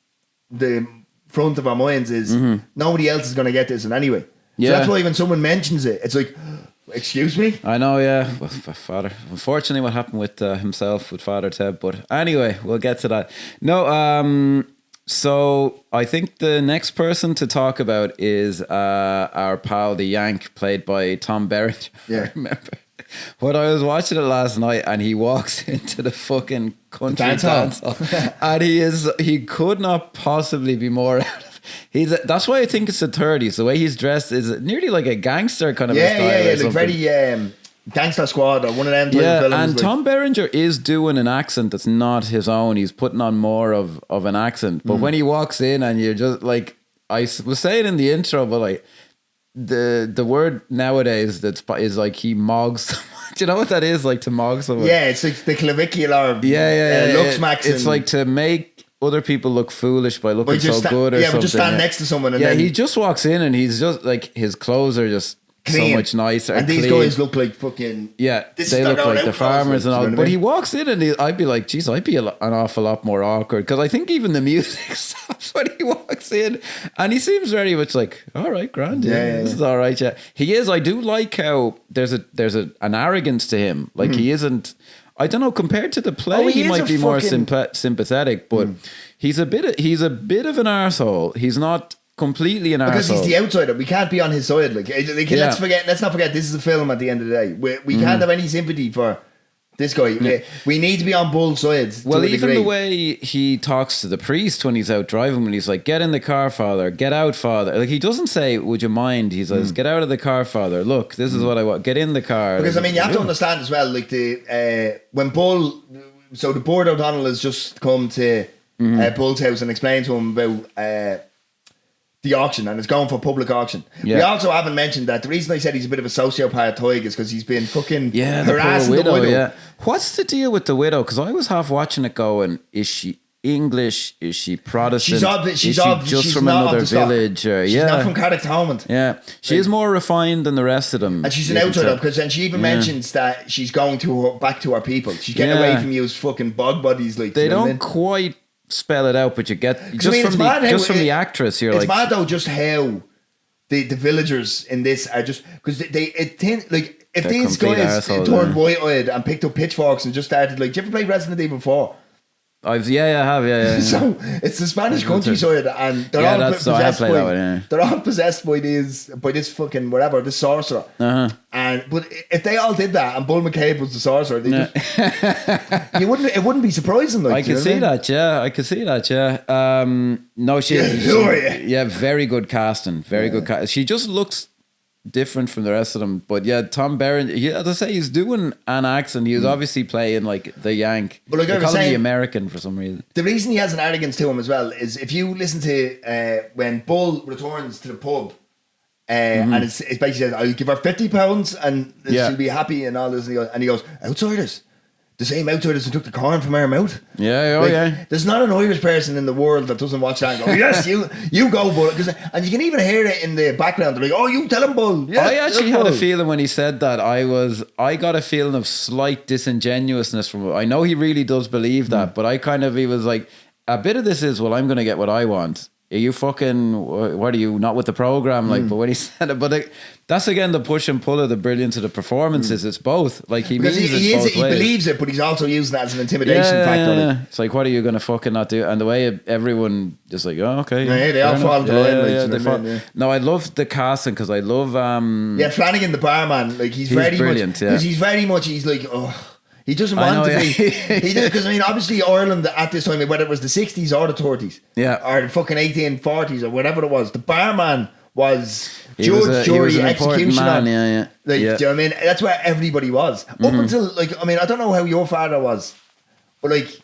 the front of our minds is nobody else is going to get this in any way. So that's why when someone mentions it, it's like, excuse me? I know, yeah. Well, Father, unfortunately, what happened with himself, with Father Ted. But anyway, we'll get to that. No, so I think the next person to talk about is our pal, the Yank, played by Tom Berenger. Yeah. I remember when I was watching it last night and he walks into the fucking country dance hall and he could not possibly be more out of... That's why I think it's the 30s. The way he's dressed is nearly like a gangster kind of a style. Like very Gangster Squad or one of them type of films. And like. Tom Berenger is doing an accent that's not his own. He's putting on more of an accent. But when he walks in and you're just like, I was saying in the intro, but like the word nowadays is like he mogs someone. Do you know what that is, like, to mog someone? Yeah, it's like the clavicular look smacks. It's like to make other people look foolish by looking so good or something. Yeah, but just stand next to someone and then... he just walks in and he's just like, his clothes are just clean. So much nicer. And these guys look like fucking... Yeah, they look like the farmers and all. But he walks in and I'd be like, geez, I'd be an awful lot more awkward. Because I think even the music stops when he walks in. And he seems very much like, all right, grand. This is all right, yeah. He is. I do like how there's an arrogance to him. Like, he isn't... I don't know, compared to the play, he might be more sympathetic. But he's a bit of an arsehole. He's not... completely an arsehole. Because he's the outsider. We can't be on his side. Let's not forget this is a film at the end of the day. We can't have any sympathy for this guy. We need to be on both sides. Well, even the way he talks to the priest when he's out driving, when he's like, get in the car, Father, get out, Father. Like, he doesn't say, would you mind? He says, get out of the car, Father. Look, this is what I want. Get in the car. Because, I mean, you have to understand as well, like, when Bull, so the board O'Donnell has just come to Bull's house and explained to him about the auction, and it's going for public auction. We also haven't mentioned that the reason I said he's a bit of a sociopath Toig is because he's been fucking harassing the widow. Yeah. What's the deal with the widow? Because I was half watching it going, is she English? Is she Protestant? She's just from another village? She's not from Cardiff Thomond. Yeah. She is more refined than the rest of them. And she's an outsider, because then she even mentions that she's going back to her people. She's getting away from you as fucking bog buddies. Like, they don't quite spell it out, but you get from the actress. You're it's like, mad though, just how the villagers in this are just, because if these guys turned white-eyed and picked up pitchforks and just started, like, do you ever play Resident Evil 4? I have, yeah. So it's the Spanish countryside, and they're all possessed by. That one, yeah. They're all possessed by this fucking whatever, this sorcerer. But if they all did that, and Bull McCabe was the sorcerer, it wouldn't be surprising. Like, I could see that, yeah. I could see that, yeah. No, she very good casting, very good casting. She just looks different from the rest of them, but yeah, Tom Barron, as I say, he's doing an accent. He was obviously playing like the Yank, but like I was saying, the American for some reason. The reason he has an arrogance to him as well is if you listen to when Bull returns to the pub, and it's basically says, "I'll give her £50 and she'll be happy," and all this, and he goes, "Outsiders." The same outsiders who took the corn from our mouth. Yeah, There's not an Irish person in the world that doesn't watch that and go, "Yes, you go, Bull." And you can even hear it in the background. They're like, "Oh, you tell him, Bull." Yeah, I actually had a feeling when he said that. I got a feeling of slight disingenuousness from him. I know he really does believe that, but he was like, a bit of this is, well, I'm going to get what I want. Are you fucking, what are you, not with the program? Like, but when he said it, but that's again the push and pull of the brilliance of the performances. It's both. Like, he means he believes it, but he's also using that as an intimidation factor. Yeah. It's like, what are you going to fucking not do? And the way everyone just like, oh, okay. Yeah, they all fall into line. No, I love the casting because I love... Flanagan, the barman, like he's very brilliant, because he's very much, he's like, oh... He doesn't want to be. He did, because I mean, obviously Ireland at this time, whether it was the 60s or the 30s, or the fucking 1840s or whatever it was, the barman was judge, jury, executioner. Do you know what I mean? That's where everybody was up until, like, I mean, I don't know how your father was, but like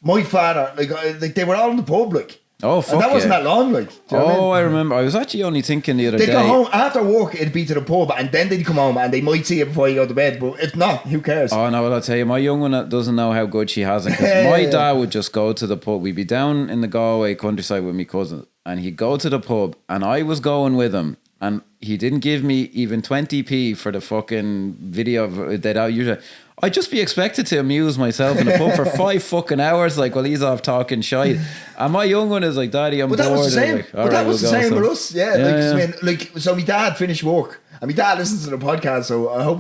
my father, like they were all in the pub, like. Oh, fuck, and that wasn't that long, like. I remember. I was actually only thinking the other day. They'd go home after work, it'd be to the pub, and then they'd come home and they might see it before you go to bed, but if not, who cares? Oh, no, well, I'll tell you, my young one doesn't know how good she has it, because my dad would just go to the pub. We'd be down in the Galway countryside with my cousin, and he'd go to the pub, and I was going with him, and he didn't give me even 20p for the fucking video that usually... I'd just be expected to amuse myself in the pub for 5 fucking hours, like, while he's off talking shite. And my young one is like, "Daddy, I'm bored." That was the same. Like, that was the same with us. I mean, so my dad finished work, and my dad listens to the podcast, so I hope.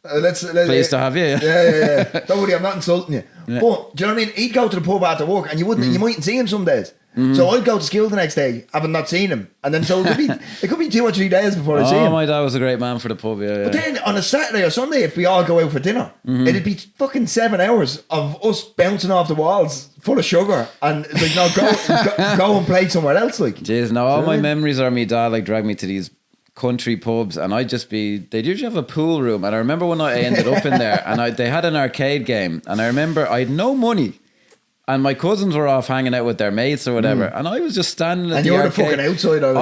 Let's pleased to have you. Yeah. Don't worry, I'm not insulting you. Yeah. But do you know what I mean? He'd go to the pub after work, and you mightn't see him some days. So I'd go to school the next day, having not seen him, and then so it could be 2 or 3 days before I see him. Oh, my dad was a great man for the pub. But then on a Saturday or Sunday, if we all go out for dinner, it'd be fucking 7 hours of us bouncing off the walls full of sugar, and it's like, no, go and play somewhere else. Like, jeez, now all my memories are me dad like drag me to these country pubs, and I'd just be, they'd usually have a pool room, and I remember one night I ended up in there, and they had an arcade game, and I remember I had no money, and my cousins were off hanging out with their mates or whatever, and I was just standing at the arcade. And you were the fucking outsider.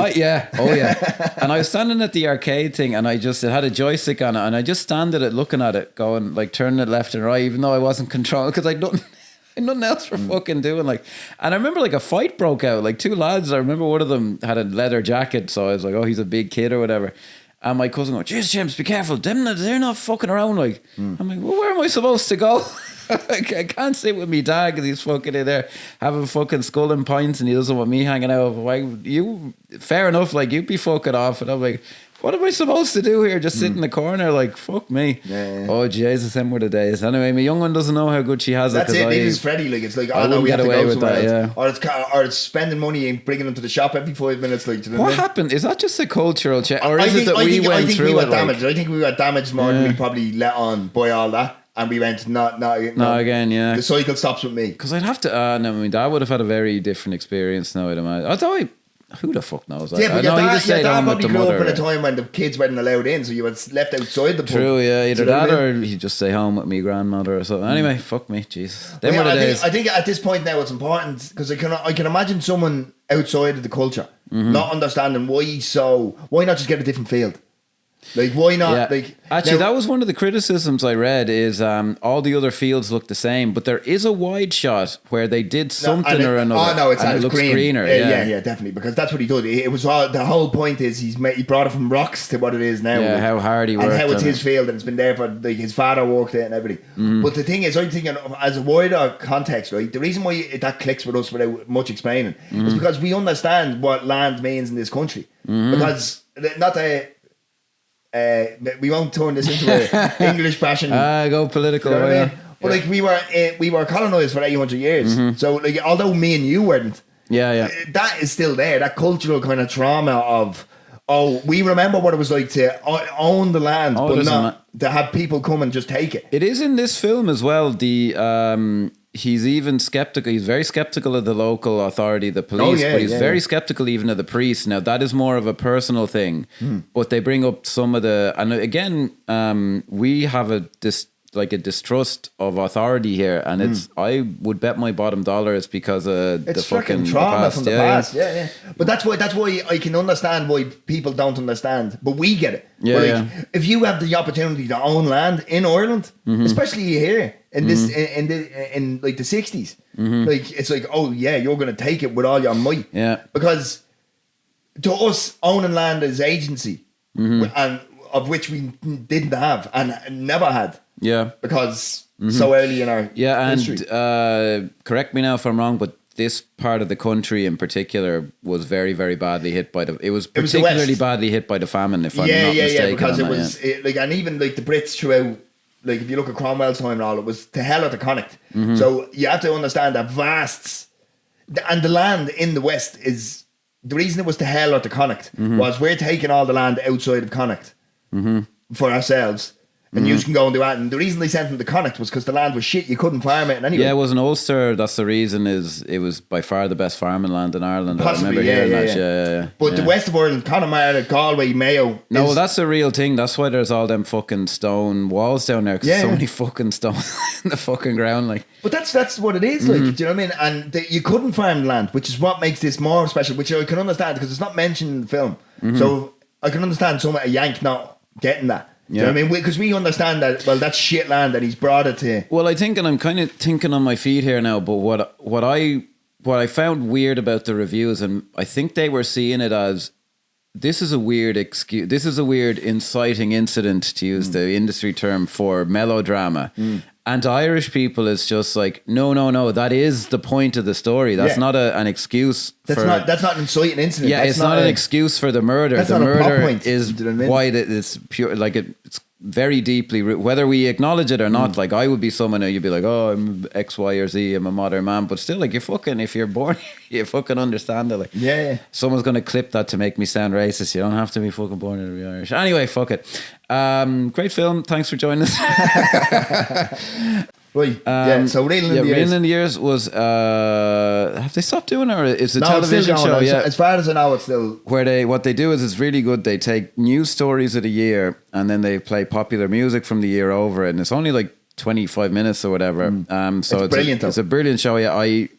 And I was standing at the arcade thing, and it had a joystick on it, and I just stand at it looking at it, going like turning it left and right, even though I wasn't controlling, because I'd nothing else for fucking doing, like. And I remember like a fight broke out, like 2 lads. I remember one of them had a leather jacket, so I was like, oh, he's a big kid or whatever. And my cousin go, "Jeez, James, be careful, they're not fucking around." Like, I'm like, well, where am I supposed to go? I can't sit with me dad because he's fucking in there having fucking sculling pints, and he doesn't want me hanging out. Like, fair enough, like, you'd be fucking off. And I'm like, what am I supposed to do here? Just sit in the corner? Like, fuck me. Yeah. Oh, Jesus, them were the days. Anyway, my young one doesn't know how good she has it. That's it. Maybe it's Freddie. Like, it's like, oh no, we have to go somewhere else. Yeah. Or it's spending money and bringing them to the shop every 5 minutes. Like, what happened? Is that just a cultural change? Or is it that we went through it? I think we got damaged more than we probably let on by all that. And we went, no, again, yeah. The cycle stops with me. Because I'd have to, no, I mean, Dad would have had a very different experience now, I'd imagine. Who the fuck knows? Yeah, but your dad probably grew up in a time when the kids weren't allowed in, so you were left outside the pub. True, yeah. Either that or he'd just stay home with me grandmother or something. Anyway, fuck me, jeez. Them were the days. I think at this point now it's important, because I can imagine someone outside of the culture not understanding why not just get a different field? Like, why not? Yeah. Like, actually, that was one of the criticisms I read, is all the other fields look the same, but there is a wide shot where they did something or another. Oh no, it looks greener. Yeah, definitely, because that's what he did. It was all, the whole point is he brought it from rocks to what it is now. Yeah, like, how hard he worked, and how it's his field, and it's been there for, like, his father worked it and everything. But the thing is, I'm thinking as a wider context, right? The reason why that clicks with us without much explaining is because we understand what land means in this country. Because not that. We won't turn this into an English passion. Go political. You know what I mean? But like we were colonized for 800 years. So like although me and you weren't, that is still there. That cultural kind of trauma of we remember what it was like to own the land, but not to have people come and just take it. It is in this film as well. He's even skeptical. He's very skeptical of the local authority, the police, but he's very skeptical even of the priest. Now that is more of a personal thing, but they bring up some of the, and again, we have a distrust of authority here, and it's I would bet my bottom dollar it's because of it's the fucking trauma from the past. But that's why I can understand why people don't understand, but we get it. If you have the opportunity to own land in Ireland, especially here in this in like the 60s, like it's like, oh yeah, you're gonna take it with all your might, because to us owning land is agency, and of which we didn't have and never had. Because so early in our history. And correct me now if I'm wrong, but this part of the country in particular was very, very badly hit by it was particularly badly hit by the famine, if I'm not mistaken. Because it was like, and even like the Brits throughout, like if you look at Cromwell's time and all, it was to hell at the Connacht. So you have to understand that and the land in the West is, the reason it was to hell at the Connacht was we're taking all the land outside of Connacht for ourselves. And you can go and do that. And the reason they sent them to Connacht was because the land was shit. You couldn't farm it anyway. Yeah, it was in Ulster. That's the reason. It was by far the best farming land in Ireland. Possibly, I remember hearing that. But the west of Ireland, Connemara, Galway, Mayo. No, that's a real thing. That's why there's all them fucking stone walls down there. Because there's so many fucking stones in the fucking ground. Like. But that's what it is. Like, do you know what I mean? And you couldn't farm land, which is what makes this more special. Which I can understand because it's not mentioned in the film. So I can understand a Yank not getting that. You know what I mean? Because we understand that, well, that's shit land that he's brought it to. Well, I think, and I'm kind of thinking on my feet here now, but what I found weird about the reviews, and I think they were seeing it as, this is a weird excuse, this is a weird inciting incident, to use the industry term, for melodrama. And to Irish people, it's just like, no, that is the point of the story. That's not an excuse. That's not an inciting incident. Yeah, that's it's not an excuse for the murder. That's the not murder a plot point, is do you know what I mean? why it's pure. Like it's very deeply, whether we acknowledge it or not. Like I would be someone who you'd be like, oh, I'm X, Y, or Z. I'm a modern man, but still, like if you're born, you fucking understand it. Like, someone's gonna clip that to make me sound racist. You don't have to be fucking born to be Irish. Anyway, fuck it. Great film. Thanks for joining us. Right. So Reeling in the Years was have they stopped doing it, or it's a television show? As far as I know, it's still where what they do is it's really good. They take news stories of the year and then they play popular music from the year over it, and it's only like 25 minutes or whatever. So it's brilliant. It's a brilliant show. Yeah, I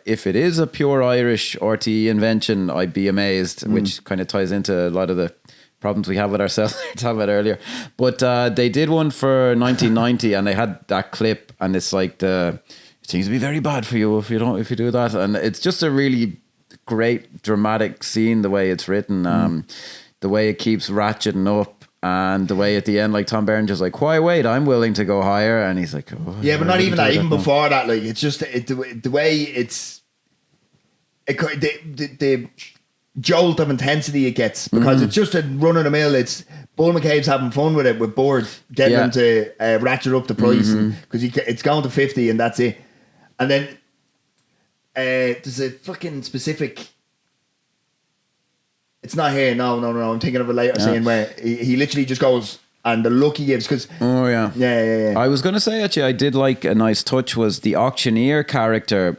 if it is a pure Irish RTE invention, I'd be amazed. Which kind of ties into a lot of the problems we have with ourselves talking about earlier. But they did one for 1990 and they had that clip, and it's like it seems to be very bad for you if you do that. And it's just a really great dramatic scene, the way it's written, the way it keeps ratcheting up, and the way at the end, like Tom Berenger's like, why wait, I'm willing to go higher, and he's like, oh, yeah, but not even that, even before that, like it's just the way it's the jolt of intensity it gets, because it's just a run of the mill. It's Bull McCabe's having fun with it, with Board getting him to ratchet up the price, because it's going to 50 and that's it. And then there's a fucking specific, it's not here, no, I'm thinking of a later scene where he literally just goes, and the look he gives, because yeah. I was going to say, actually, I did like a nice touch was the auctioneer character.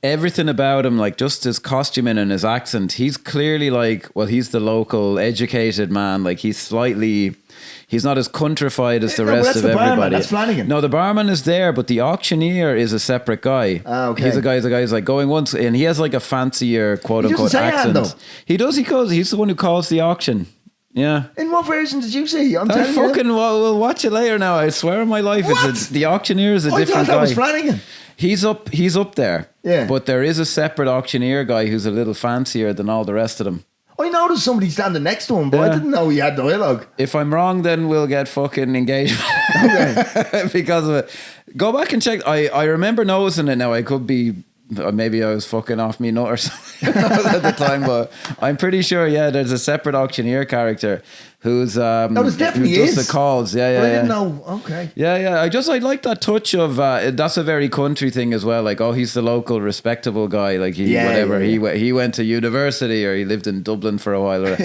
Everything about him, like just his costuming and his accent, he's clearly like, well, he's the local educated man. Like he's not as countrified as the rest of everybody. Barman, that's Flanagan. No, the barman is there, but the auctioneer is a separate guy. Okay. He's a guy who's like going once, and he has like a fancier quote unquote accent. He does. He's the one who calls the auction. Yeah. In what version did you see? We'll watch it later now. I swear on my life, the auctioneer is a different guy. That was Flanagan. He's up there. Yeah. But there is a separate auctioneer guy who's a little fancier than all the rest of them. I noticed somebody standing next to him, but I didn't know he had dialogue. If I'm wrong, then we'll get fucking engagement. Okay. Because of it. Go back and check. I remember noticing it now. I could be maybe I was fucking off me nut or something at the time, but I'm pretty sure, yeah, there's a separate auctioneer character who's definitely who does is. the calls. Yeah, yeah, I yeah. didn't know. Okay. Yeah. I like that touch of that's a very country thing as well. Like, oh, he's the local respectable guy. Like he went to university or he lived in Dublin for a while.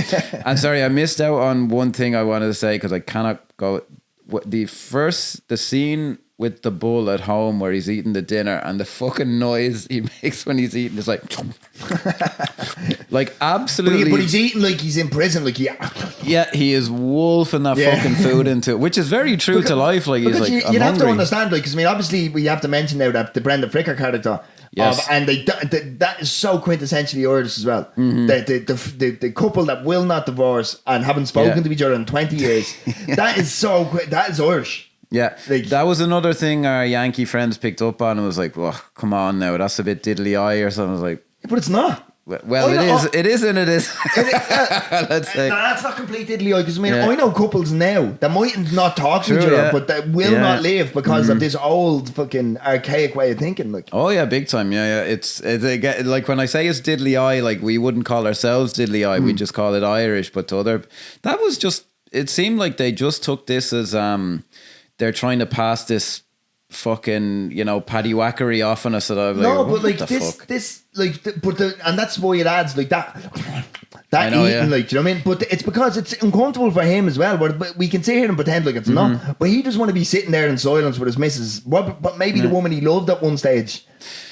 I'm sorry, I missed out on one thing I wanted to say because I cannot go. The scene with the bull at home where he's eating the dinner and the fucking noise he makes when he's eating is like absolutely. But he's eating like he's in prison. Like yeah, he is wolfing that fucking food into it, which is very true to life. Like he's like, you'd have to understand, like, because I mean, obviously we have to mention now that the Brenda Fricker character. Yes. And that is so quintessentially Irish as well. Mm-hmm. The couple that will not divorce and haven't spoken to each other in 20 years. That is Irish. Yeah, Like, that was another thing our Yankee friends picked up on and was like, well, come on now, that's a bit diddly-eye or something. I was like, but it's not. Well, it is and it is. Let's say. No, that's not complete diddly-eye, because I mean, I know couples now that might not talk to each other, but that will not live because of this old fucking archaic way of thinking. Like, oh yeah, big time. Yeah. It's like when I say it's diddly-eye, like we wouldn't call ourselves diddly-eye, we just call it Irish. But that was just, it seemed like they just took this as they're trying to pass this fucking, Paddy Wackery off on us. But like and that's why it adds like that eating, like, do you know what I mean? But it's because it's uncomfortable for him as well. But we can sit here and pretend like it's not. But he just want to be sitting there in silence with his missus. But maybe the woman he loved at one stage.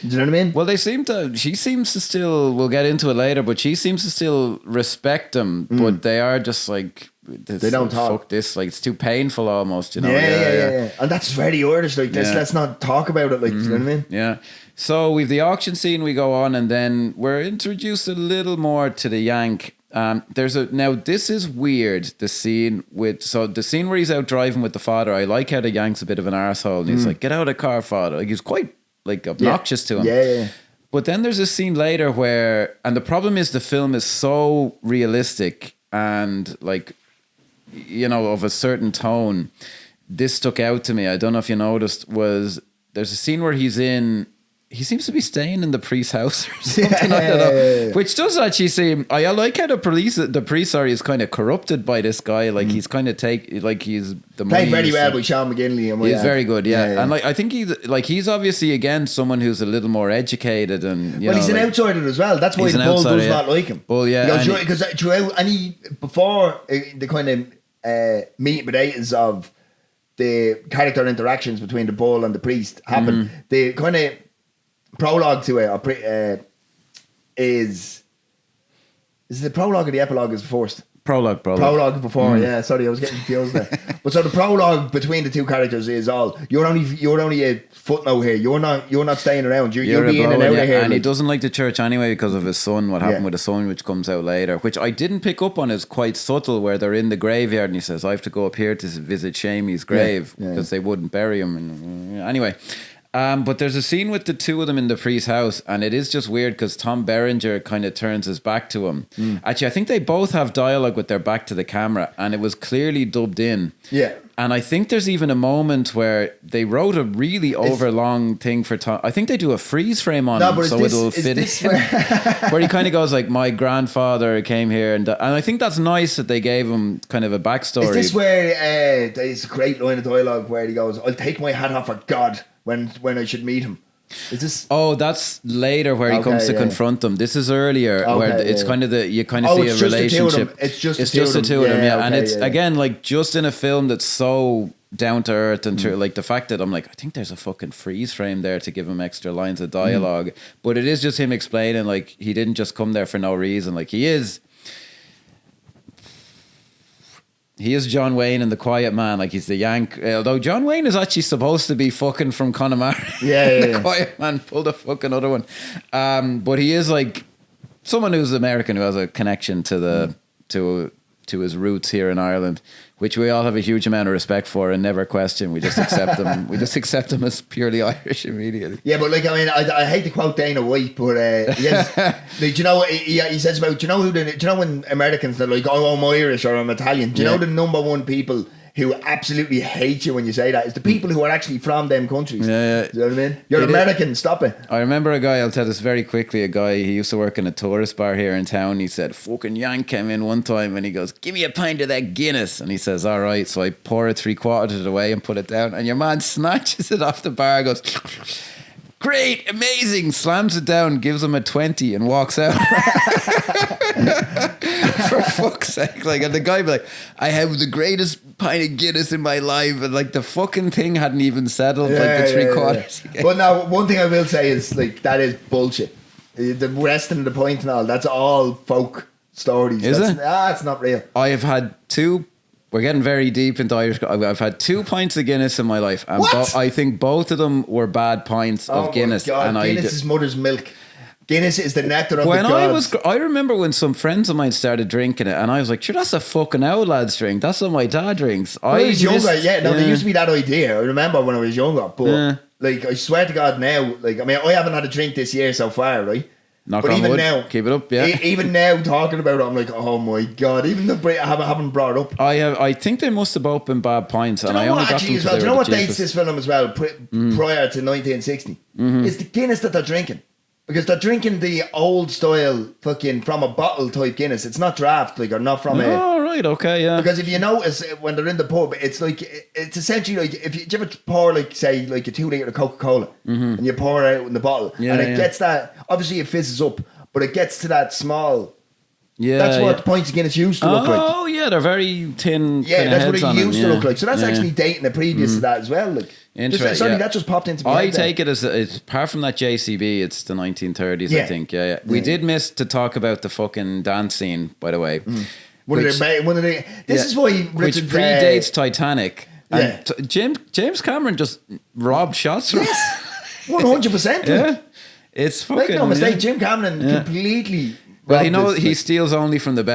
Do you know what I mean? Well, she seems to still, we'll get into it later, but she seems to still respect him. But they are just like, they don't talk. Fuck this, like it's too painful almost, Yeah. And that's very Irish. Like, let's not talk about it. Like, do you know what I mean? Yeah. So we've the auction scene. We go on, and then we're introduced a little more to the Yank. Now this is weird. The scene where he's out driving with the father. I like how the Yank's a bit of an arsehole, and he's like, "Get out of the car, father." Like, he's quite like obnoxious to him. Yeah. But then there's a scene later where, and the problem is the film is so realistic and like, of a certain tone. This stuck out to me. I don't know if you noticed, there's a scene where he seems to be staying in the priest's house or something. I don't know. Which does actually seem, I like how the priest is kind of corrupted by this guy. Like he's kind of he's the played very well by Sean McGinley. He's very good, yeah. And like I think he's obviously again someone who's a little more educated and he's an outsider as well. That's why the Bull does not like him. Bull, yeah. Because throughout before the kind of meat and potatoes of the character interactions between the Bull and the priest happen, the kind of prologue to it is the prologue or the epilogue is first? Prologue before. Yeah, sorry, I was getting confused there. But so the prologue between the two characters is all you're only a footnote here. You're not staying around. You're being in and out of here. And he doesn't like the church anyway because of his son. What happened with his son, which comes out later, which I didn't pick up on, is quite subtle. Where they're in the graveyard and he says, "I have to go up here to visit Seamus' grave because they wouldn't bury him." And anyway. But there's a scene with the two of them in the priest's house, and it is just weird because Tom Berenger kind of turns his back to him. Actually, I think they both have dialogue with their back to the camera, and it was clearly dubbed in. Yeah. And I think there's even a moment where they wrote a really overlong thing for Tom. I think they do a freeze frame on him so it'll fit in. Where he kind of goes like, "My grandfather came here," and I think that's nice that they gave him kind of a backstory. Is this where there's a great line of dialogue where he goes, "I'll take my hat off for God when I should meet him." Is this? Oh, that's later where he comes to confront them. This is earlier where it's kind of you kind of see a relationship. It's just the two of them, yeah. And it's again like just in a film that's so down to earth and true, like the fact that I'm like, I think there's a fucking freeze frame there to give him extra lines of dialogue, but it is just him explaining like he didn't just come there for no reason. Like he is John Wayne and the Quiet Man, like he's the Yank. Although John Wayne is actually supposed to be fucking from Connemara. The Quiet Man pulled a fucking other one. But he is like someone who's American who has a connection to the to his roots here in Ireland, which we all have a huge amount of respect for and never question. We just accept them. We just accept them as purely Irish immediately. Yeah, but like I mean, I hate to quote Dana White, but yes, like, you know, he says about, you know when Americans are like, oh, I'm Irish or I'm Italian. Do you know the number one people who absolutely hate you when you say that. It's the people who are actually from them countries. Yeah. You know what I mean? You're American, stop it. I remember a guy, I'll tell this very quickly, a guy, he used to work in a tourist bar here in town. He said, fucking Yank came in one time and he goes, give me a pint of that Guinness. And he says, all right. So I pour it 3/4 of it away and put it down. And your man snatches it off the bar, goes, great, amazing, slams it down, gives him a 20 and walks out. For fuck's sake. Like, and the guy be like, I have the greatest pint of Guinness in my life. And like the fucking thing hadn't even settled like the 3/4. Yeah. But now, one thing I will say is like, that is bullshit. The resting of the point and all, that's all folk stories. Is it? It's not real. I have had two. We're getting very deep into Irish. I've had 2 pints of Guinness in my life, and I think both of them were bad pints of Guinness. My God, and Guinness is mother's milk. Guinness is the nectar of the gods. I remember when some friends of mine started drinking it, and I was like, "Sure, that's a fucking old lad's drink. That's what my dad drinks." When I was younger, there used to be that idea. I remember when I was younger, but like, I swear to God, now, like, I mean, I haven't had a drink this year so far, right? Knock but on even wood. now, Keep it up, yeah. Even now, talking about it, I'm like, oh my God! Even the I haven't brought it up. I think they must have both been bad pints, and I only got them. Do you know what dates this film as well? Prior to 1960, it's the Guinness that they're drinking. Because they're drinking the old style fucking from a bottle type Guinness. It's not draft, like, or not from a... Oh, right, okay, yeah. Because if you notice, when they're in the pub, it's like, it's essentially like, if you, do you ever pour, like, say, like a 2 litre of Coca-Cola, and you pour it out in the bottle, and it gets that, obviously it fizzes up, but it gets to that small... Yeah, that's what the pints of Guinness used to look like. Oh, yeah, they're very thin. Yeah, that's what it used to look like. So that's actually dating the previous to that as well. Like, interesting. That just popped into my I head take it as apart from that JCB, it's the 1930s. I think. Yeah. We did miss to talk about the fucking dance scene, by the way. This is why which predates Titanic. And James Cameron just robbed shots from. Yes, 100%. Yeah, it's fucking. Make no mistake, Jim Cameron completely. Well, he steals only from and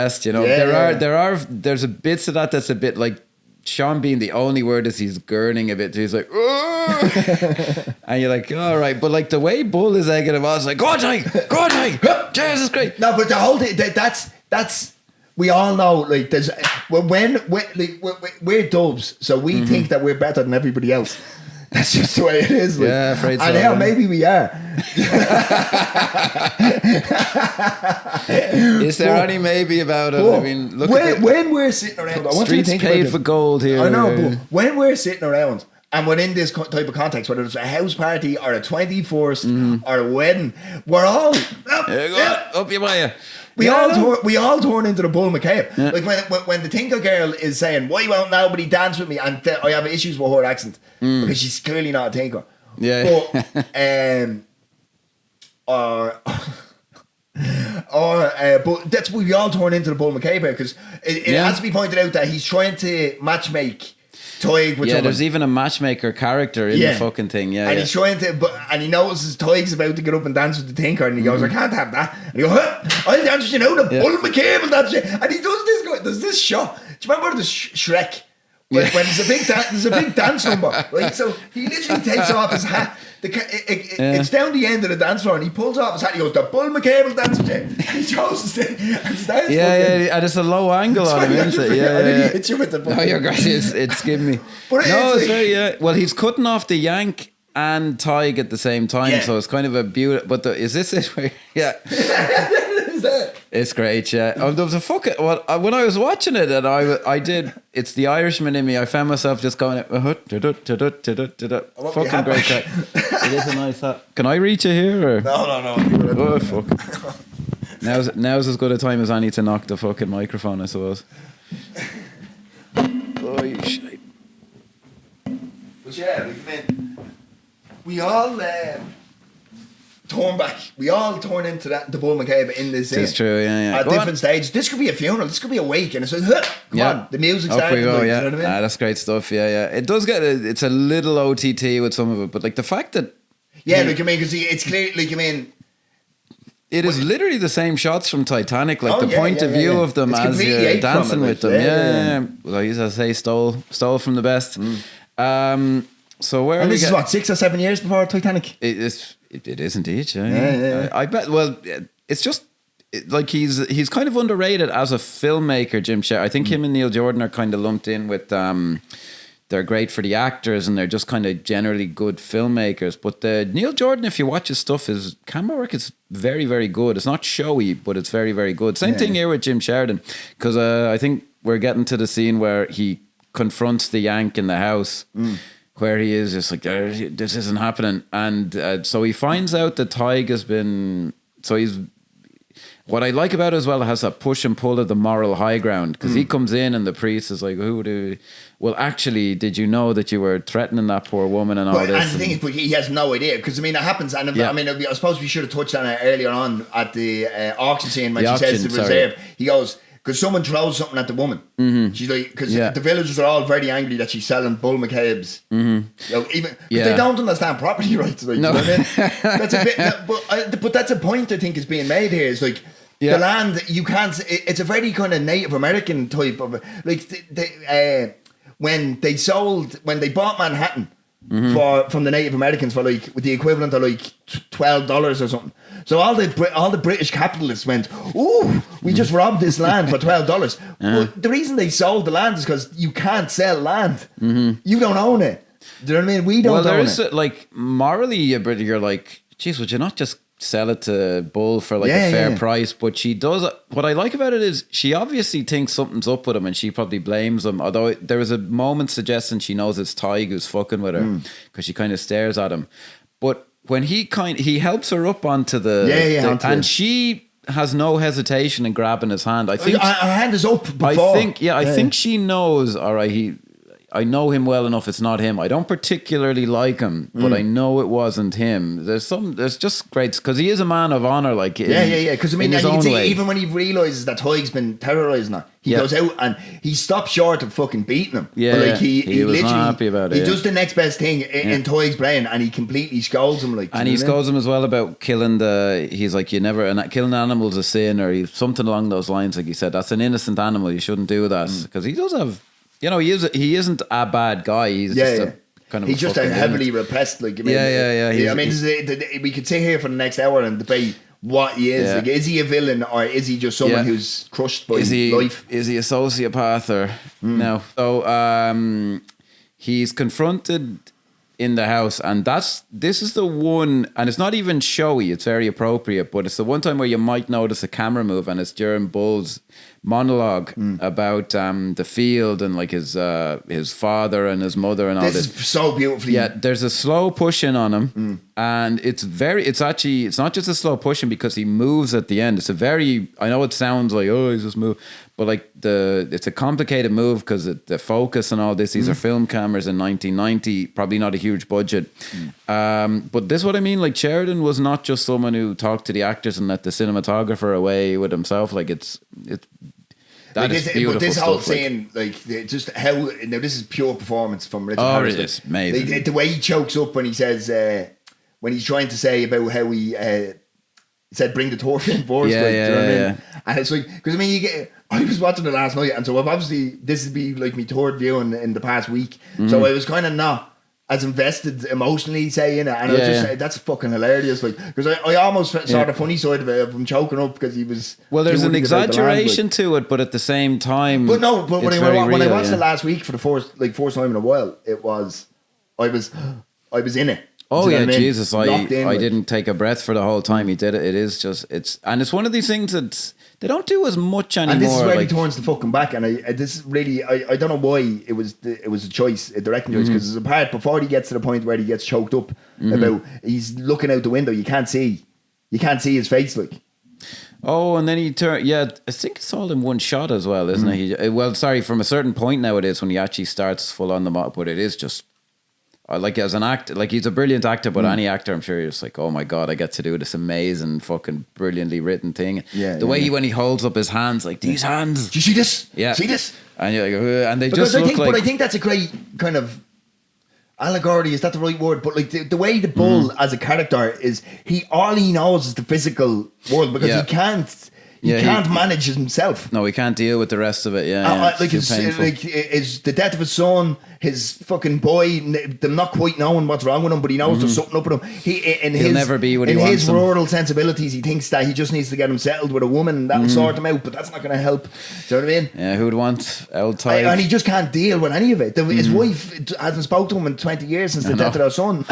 there's a bits of that's a bit like Sean Bean. The only word is he's gurning a bit. He's like, and you're like, all right, but like the way Bull is egging him on, it's like, go on, Jesus Christ. No, but the whole thing, that's we all know, like, there's when we're dubs, so we think that we're better than everybody else. That's just the way it is. Like. Yeah, afraid so. And hell, maybe we are. Is there any maybe about it? I mean, look when we're sitting around, I want you to think paid for gold here. I know, but when we're sitting around and we're in this type of context, whether it's a house party or a 21st or a wedding, we're all up your way. We all turn into the Bull McCabe. Yeah. Like when the Tinker girl is saying, why won't nobody dance with me? And I have issues with her accent because she's clearly not a Tinker. Yeah. But that's what we all turn into the Bull McCabe because it has to be pointed out that he's trying to matchmake Toig with someone. There's even a matchmaker character in the fucking thing. And he's trying to, and he notices Toig's about to get up and dance with the Tinker, and he goes, I can't have that. And he goes, I'll dance with you now, the Bull McCabe will dance with you. And he does this shot. Do you remember the Shrek? When there's a big dance number, right? So he literally takes off his hat. It's down the end of the dance floor, and he pulls off his hat. He goes, "The Bull McCabe will dance with you." He chose to stay and starts. And it's a low angle on him, isn't it? I didn't hit you with the. No, you're great. It's giving me. It's very. Well, he's cutting off the yank and Tig at the same time, so it's kind of a beautiful. But is this it? It's great, yeah. There was a fucking. Well, when I was watching it, and I did. It's the Irishman in me. I found myself just going. Fucking great track. It is a nice hat. Can I reach it here? Or? No. Oh fuck. Now's as good a time as any to knock the fucking microphone, I suppose. Oh shit. But yeah, we all. Torn back. We all torn into the Bull McCabe in this scene. It's true, yeah. At different stages. This could be a funeral. This could be a wake. And it's like, come on. The music's starting. Up we go, you know what I mean? That's great stuff, yeah. It does get, it's a little OTT with some of it, but like the fact that... Yeah, like, I mean, because it's clear, like, I mean... It is literally the same shots from Titanic, like the point of view of them as you're dancing with them. Yeah. Well, I used to say stole from the best. So where and this is what, 6 or 7 years before Titanic? It is indeed, yeah. I bet. Well, it's just like he's kind of underrated as a filmmaker, Jim Sheridan. I think him and Neil Jordan are kind of lumped in with they're great for the actors and they're just kind of generally good filmmakers. But Neil Jordan, if you watch his stuff, his camera work is very, very good. It's not showy, but it's very, very good. Same thing here with Jim Sheridan, because I think we're getting to the scene where he confronts the Yank in the house, where he is just like, this isn't happening. And so he finds out that Tig has been... So he's... What I like about it as well, it has that push and pull of the moral high ground, because he comes in and the priest is like, well, actually, did you know that you were threatening that poor woman and all this? And the thing is, but he has no idea, because I mean, it happens, and I mean, I suppose we should have touched on it earlier on at the auction scene when she says to the reserve, he goes, because someone throws something at the woman. She's like, because the villagers are all very angry that she's selling Bull McCabe's. You know, even they don't understand property rights. Like, no. You know what I mean? That's a bit, but that's a point I think is being made here. Is like the land you can't. It's a very kind of Native American type of like when they bought Manhattan. From the Native Americans for like with the equivalent of like $12 or something. So all the British capitalists went, "Ooh, we just robbed this land for $12." But the reason they sold the land is because you can't sell land. You don't own it. Do you know what I mean? We don't own it. Like morally, you're like, geez, would you not just sell it to Bull for like a fair price? But she does. What I like about it is she obviously thinks something's up with him, and she probably blames him. Although there was a moment suggesting she knows it's Tig who's fucking with her, because she kind of stares at him. But when he helps her up onto and she has no hesitation in grabbing his hand. I think her hand is up before. I think she knows. All right, I know him well enough. It's not him. I don't particularly like him, but I know it wasn't him. There's just great, because he is a man of honor. Like because I mean, you can see, even when he realizes that Tig's been terrorizing her, he goes out and he stops short of fucking beating him. Yeah, but like he was literally not happy about it. He does the next best thing in Tig's brain, and he completely scolds him. Like, and he scolds him as well about killing he's like, you never, and killing animals a sin, or something along those lines. Like he said, that's an innocent animal. You shouldn't do that, because he does have. You know, he isn't a bad guy. He's just a kind of. He's just a heavily repressed. Like, I mean, I mean, we could sit here for the next hour and debate what he is. Like, is he a villain, or is he just someone who's crushed by life? Is he a sociopath or no? So he's confronted in the house, and this is the one, and it's not even showy. It's very appropriate, but it's the one time where you might notice a camera move, and it's during Bull's monologue about the field and like his father and his mother and all this. This is so beautifully. Yeah, there's a slow pushing on him, and it's not just a slow pushing, because he moves at the end. It's a very, I know it sounds like, oh, he's just moved, but like it's a complicated move because the focus and all this. These are film cameras in 1990, probably not a huge budget. But this is what I mean. Like, Sheridan was not just someone who talked to the actors and let the cinematographer away with himself. Like it's. That is beautiful. But this whole stuff, scene, like just how, now this is pure performance from Richard Harris. It is amazing. The way he chokes up when he says, when he's trying to say about how he said, bring the torch in force. And it's like, because I mean, I was watching it last night, and so I've obviously, this would be like my third viewing in the past week. So I was kind of not as invested emotionally, say, in it, and I was just that's fucking hilarious, like, because I almost saw the funny side of it, of him choking up because he was. Well, there's an exaggeration to it, but at the same time, when I watched it last week for the first time in a while, it was, I was in it. Oh yeah, Jesus! I didn't take a breath for the whole time he did it. It is just it's one of these things that they don't do as much anymore. And this is where he turns the fucking back. And this is really I don't know why it was a choice, a directing choice, because there's a part before he gets to the point where he gets choked up about he's looking out the window. You can't see his face, like. Oh, and then he turned. Yeah, I think it's all in one shot as well, isn't it? Well, sorry, from a certain point now it is when he actually starts full on the mop, but it is just. Like, as an actor, like, he's a brilliant actor, but any actor, I'm sure you're just like, oh my God, I get to do this amazing, fucking brilliantly written thing. The way when he holds up his hands, like, these hands. Do you see this? Yeah. See this? And you're like, and they because just look like. But I think that's a great kind of allegory. Is that the right word? But like the way the Bull as a character is, all he knows is the physical world, because he can't. He can't manage himself. No, he can't deal with the rest of it. Like, is the death of his son, his fucking boy, them not quite knowing what's wrong with him, but he knows there's something up with him. He'll never be what he in wants his him. rural sensibilities, he thinks that he just needs to get him settled with a woman that'll sort him out, but that's not going to help. Do you know what I mean? Yeah, who'd want old Ty? And he just can't deal with any of it. His wife hasn't spoke to him in 20 years since the death of their son.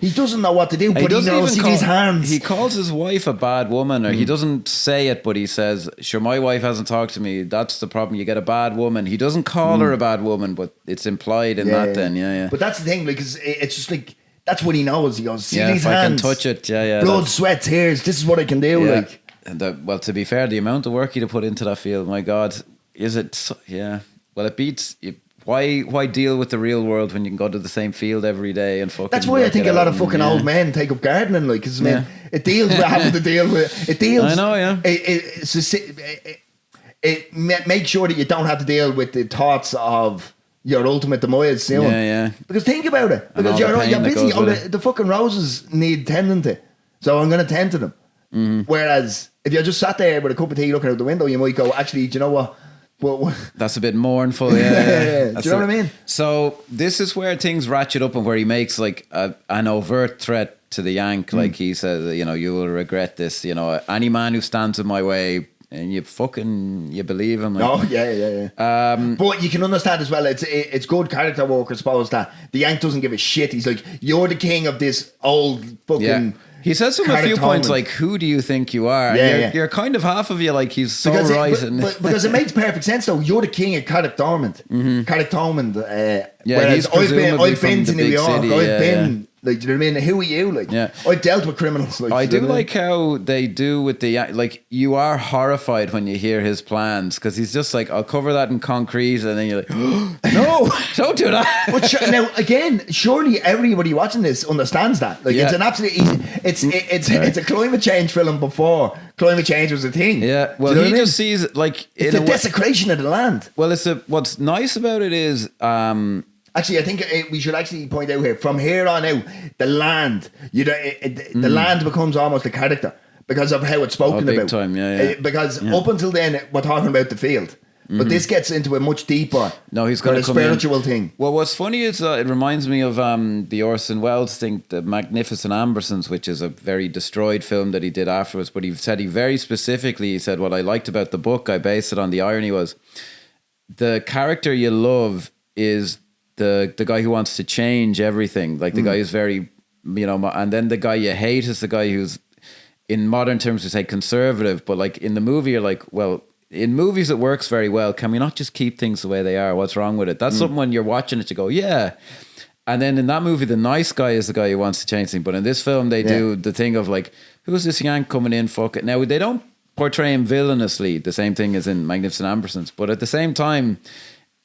He doesn't know what to do, but he knows in his hands. He calls his wife a bad woman, or he doesn't say it, but he says, sure, my wife hasn't talked to me. That's the problem. You get a bad woman. He doesn't call her a bad woman, but it's implied in that then. Yeah. But that's the thing, like, it's just like, that's what he knows. He goes, see these if hands. I can touch it, blood, sweat, tears. This is what I can do. Yeah. Like, and well, to be fair, the amount of work he'd have put into that field, my God, is it? Yeah. Well, it beats. Why deal with the real world when you can go to the same field every day and fucking? That's why I think a lot of fucking old men take up gardening, like, because it deals with having to deal with it. Deals. I know, yeah. It makes sure that you don't have to deal with the thoughts of your ultimate demise. You know? Yeah. Because think about it. Because you're busy. The fucking roses need tending to, so I'm going to tend to them. Whereas if you're just sat there with a cup of tea looking out the window, you might go, actually, do you know what? That's a bit mournful, yeah. Do you know what I mean? So this is where things ratchet up and where he makes like an overt threat to the Yank. Like he says, you know, you will regret this. You know, any man who stands in my way, and you believe him. Like. Oh yeah. But you can understand as well. It's good character work, I suppose, that the Yank doesn't give a shit. He's like, you're the king of this old fucking. Yeah. He says to him a few points like, who do you think you are? You're kind of half of you like he's so because right. Because it makes perfect sense though. You're the king of Carrick Thomond. Carrick Thomond. He's I've been to New York. City, I've been... Like, do you know what I mean? Who are you? Like, I've dealt with criminals. Like, I do like how they do with the, like, you are horrified when you hear his plans because he's just like, I'll cover that in concrete, and then you're like, oh, no, don't do that. But now again, surely everybody watching this understands that. Like, it's an absolute easy. It's a climate change film before climate change was a thing. Yeah, well, he just sees like it's the desecration of the land. Well, what's nice about it is. Actually, I think we should actually point out here, from here on out, the land, the land becomes almost a character because of how it's spoken big about. Time, yeah. Because up until then, we're talking about the field. But this gets into a much deeper, he's got a spiritual thing. Well, what's funny is it reminds me of the Orson Welles thing, The Magnificent Ambersons, which is a very destroyed film that he did afterwards. But he said he said, what I liked about the book, I based it on the irony, was the character you love is the guy who wants to change everything, like the guy who's very, and then the guy you hate is the guy who's, in modern terms we say conservative, but like in the movie you're like, well, in movies it works very well. Can we not just keep things the way they are? What's wrong with it? That's something when you're watching it you go, yeah. And then in that movie the nice guy is the guy who wants to change things, but in this film they do the thing of like, who's this Yank coming in, fuck it. Now they don't portray him villainously, the same thing as in Magnificent Ambersons, but at the same time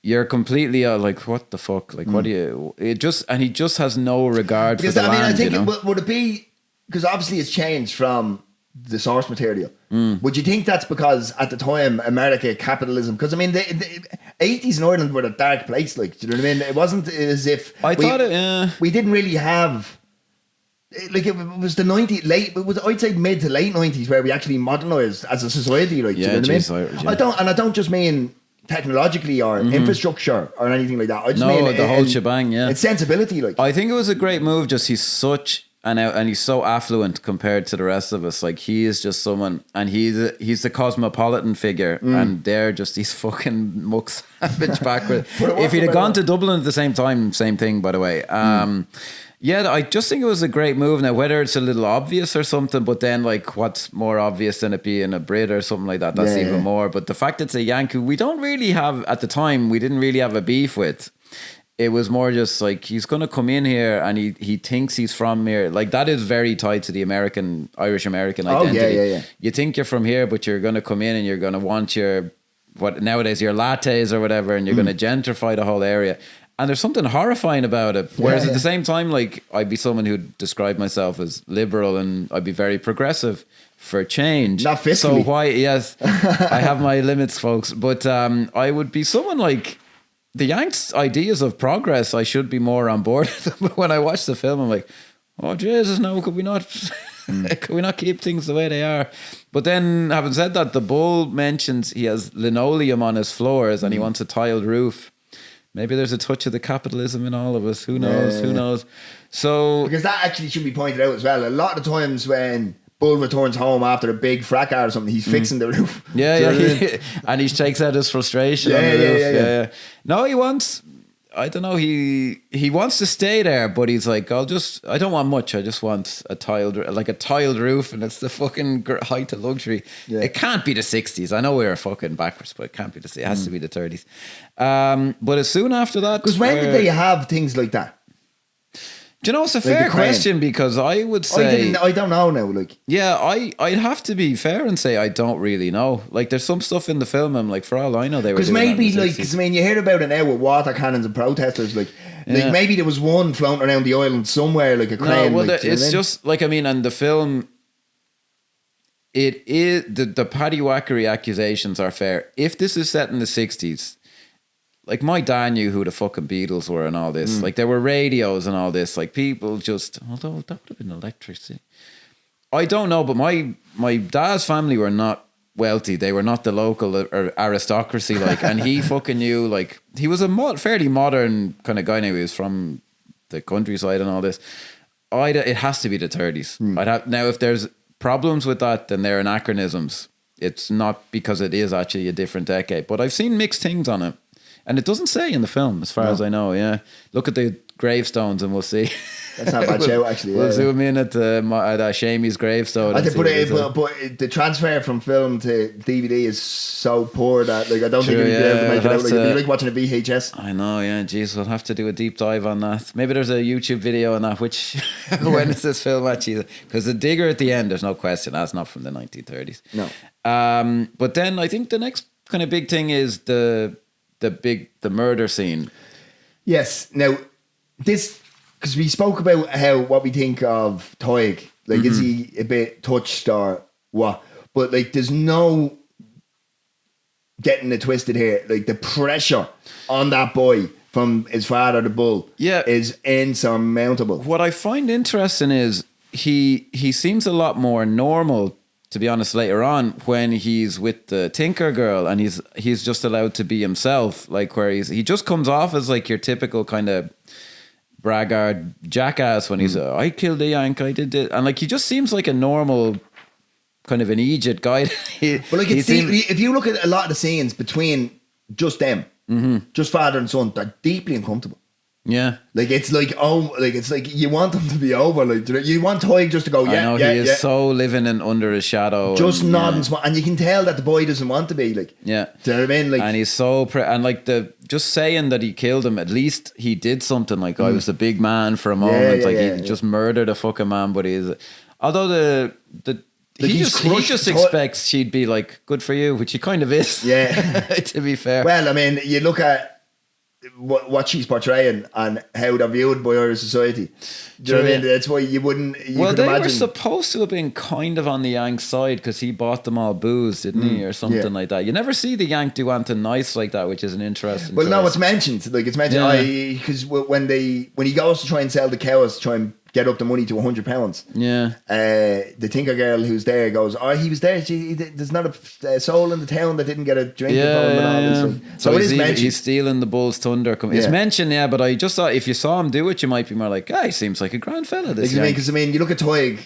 you're completely like, what the fuck? Like, what do you? He just has no regard for the land. I think would it be because obviously it's changed from the source material? Would you think that's because at the time America capitalism? Because I mean, the 80s in Ireland were a dark place. Like, do you know what I mean? It wasn't as if we didn't really have. Like it was the 90s late. It was, I'd say, mid to late 90s where we actually modernised as a society. Like, do you know what I mean? I don't just mean technologically or infrastructure or anything like that. I just mean the whole shebang. Yeah, it's sensibility. Like, I think it was a great move. Just he's such and he's so affluent compared to the rest of us. Like, he is just someone, and he's the cosmopolitan figure, and they're just these fucking muck savage backwards. If he'd have gone to Dublin at the same time, same thing, by the way. Yeah, I just think it was a great move. Now, whether it's a little obvious or something, but then, like, what's more obvious than it being a Brit or something like that? That's even more. But the fact it's a Yankee, we don't really have, at the time, we didn't really have a beef with. It was more just like, he's going to come in here and he thinks he's from here. Like, that is very tied to the Irish-American identity. Oh, yeah. You think you're from here, but you're going to come in and you're going to want your lattes or whatever, and you're going to gentrify the whole area. And there's something horrifying about it. Whereas at the same time, like, I'd be someone who'd describe myself as liberal and I'd be very progressive for change. Not fiscally. So why, yes, I have my limits, folks. But I would be someone like, the Yanks' ideas of progress, I should be more on board. But when I watch the film, I'm like, oh, Jesus, no, could we not keep things the way they are? But then, having said that, the Bull mentions he has linoleum on his floors and he wants a tiled roof. Maybe there's a touch of the capitalism in all of us. Who knows? Who knows? So because that actually should be pointed out as well. A lot of the times when Bull returns home after a big fracas or something, he's fixing the roof. Yeah, yeah. And he takes out his frustration on the roof. Yeah. No, he wants, I don't know, he wants to stay there, but he's like, I don't want much. I just want a tiled roof, and it's the fucking height of luxury. Yeah. It can't be the 60s. I know we were fucking backwards, but it can't be it has to be the 30s. But as soon after that, because when did they have things like that? Do you know, it's a fair question, because I would say I don't know now. Like, yeah, I'd have to be fair and say I don't really know. Like, there's some stuff in the film I'm like, for all I know, they were because maybe like, because I mean, you hear about it now with water cannons and protesters. Like maybe there was one floating around the island somewhere, like a crane. No, well, it's just like, I mean, and the film, it is the Paddy Wackery accusations are fair. If this is set in the 60s. Like, my dad knew who the fucking Beatles were and all this. Like, there were radios and all this. Like, people just... Although, that would have been electricity. I don't know, but my dad's family were not wealthy. They were not the local aristocracy, like. And he fucking knew, like... He was a fairly modern kind of guy now. He was from the countryside and all this. It has to be the 30s. Now, if there's problems with that, then they're anachronisms. It's not because it is actually a different decade. But I've seen mixed things on it. And it doesn't say in the film, as far as I know, yeah. Look at the gravestones and we'll see. That's not a bad show, actually. We'll zoom in at Seamus' gravestone. I think, but the transfer from film to DVD is so poor that, like, I don't think you'd be able to make it out. Like, it'd be like watching a VHS. I know, yeah. Jeez, we'll have to do a deep dive on that. Maybe there's a YouTube video on that. Which when is this film actually? Because the digger at the end, there's no question, that's not from the 1930s. No. But then I think the next kind of big thing is the murder scene. Yes. Now, this, because we spoke about what we think of Toig. Like, is he a bit touched or what? But, like, there's no getting it twisted here. Like, the pressure on that boy from his father, the Bull, is insurmountable. What I find interesting is he seems a lot more normal, to be honest, later on, when he's with the Tinker girl and he's just allowed to be himself, like, where he just comes off as like your typical kind of braggart jackass when he's I killed a Yank, I did it, and like he just seems like a normal kind of an Egypt guy. But like, if you look at a lot of the scenes between just them, just father and son, they're deeply uncomfortable. Yeah, like it's like it's like you want them to be over. Like, you want Toig just to go. Yeah, I know he is so living under his shadow, just nodding, and you can tell that the boy doesn't want to be. Like, do you know what I mean? Like, and he's so and like just saying that he killed him. At least he did something. Like, I was a big man for a moment. He just murdered a fucking man, but although he just expects she'd be like, good for you, which he kind of is. Yeah, to be fair. Well, I mean, you look at what she's portraying and how they're viewed by Irish society. Do you know what I mean? That's why you wouldn't. Well, they were supposed to have been kind of on the Yank side because he bought them all booze, didn't he, or something like that. You never see the Yank do anything nice like that, which is an interesting. Well, no, it's mentioned. Like, it's mentioned because when he goes to try and sell the cows to try and get up the money to £100. Yeah. The Tinker girl who's there goes, he was there. There's not a soul in the town that didn't get a drink. So he's stealing the Bull's thunder. It's mentioned, but I just thought if you saw him do it, you might be more like, he seems like a grand fella. Because I mean, you look at Toig,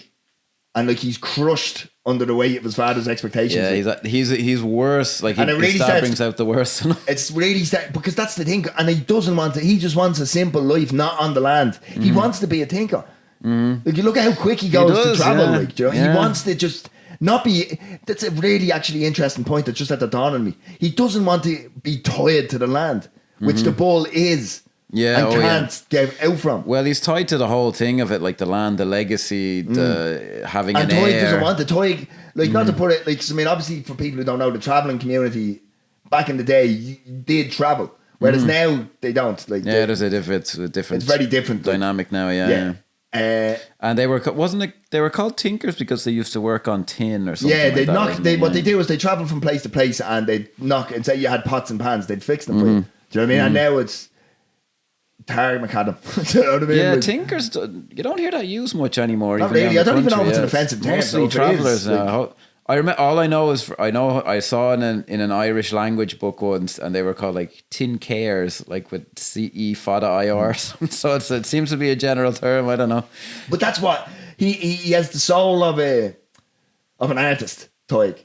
and like he's crushed under the weight of his father's expectations. Yeah, he's worse. Like, it really brings out the worst. It's really because that's the thing, and he doesn't want to. He just wants a simple life, not on the land. He wants to be a tinker. Like, you look at how quick he goes to travel. Like, you know, he wants to just not be. That's a really actually interesting point that just had to dawn on me. He doesn't want to be tied to the land, which the Bull is. Yeah, and can't get out from. Well, he's tied to the whole thing of it, like the land, the legacy, the having an heir. And Toig doesn't want it. Toig, like, not to put it, like, I mean, obviously for people who don't know, the travelling community back in the day did travel, whereas now they don't. Like, there's a different. It's very different dynamic now. Yeah. And they were they were called tinkers because they used to work on tin or something. Yeah, what they do is they travel from place to place and they'd knock and say you had pots and pans, they'd fix them for you. Do you know what I mean? And now it's Targ McAdam. Do you know what I mean? Yeah, tinkers, you don't hear that used much anymore. Not really. I don't even know if it's an offensive term. Mostly travellers now. I remember. All I know is I saw in an Irish language book once, and they were called like tin cares, like with CE fada IR. So it seems to be a general term. I don't know. But that's what he has the soul of an artist, Toig,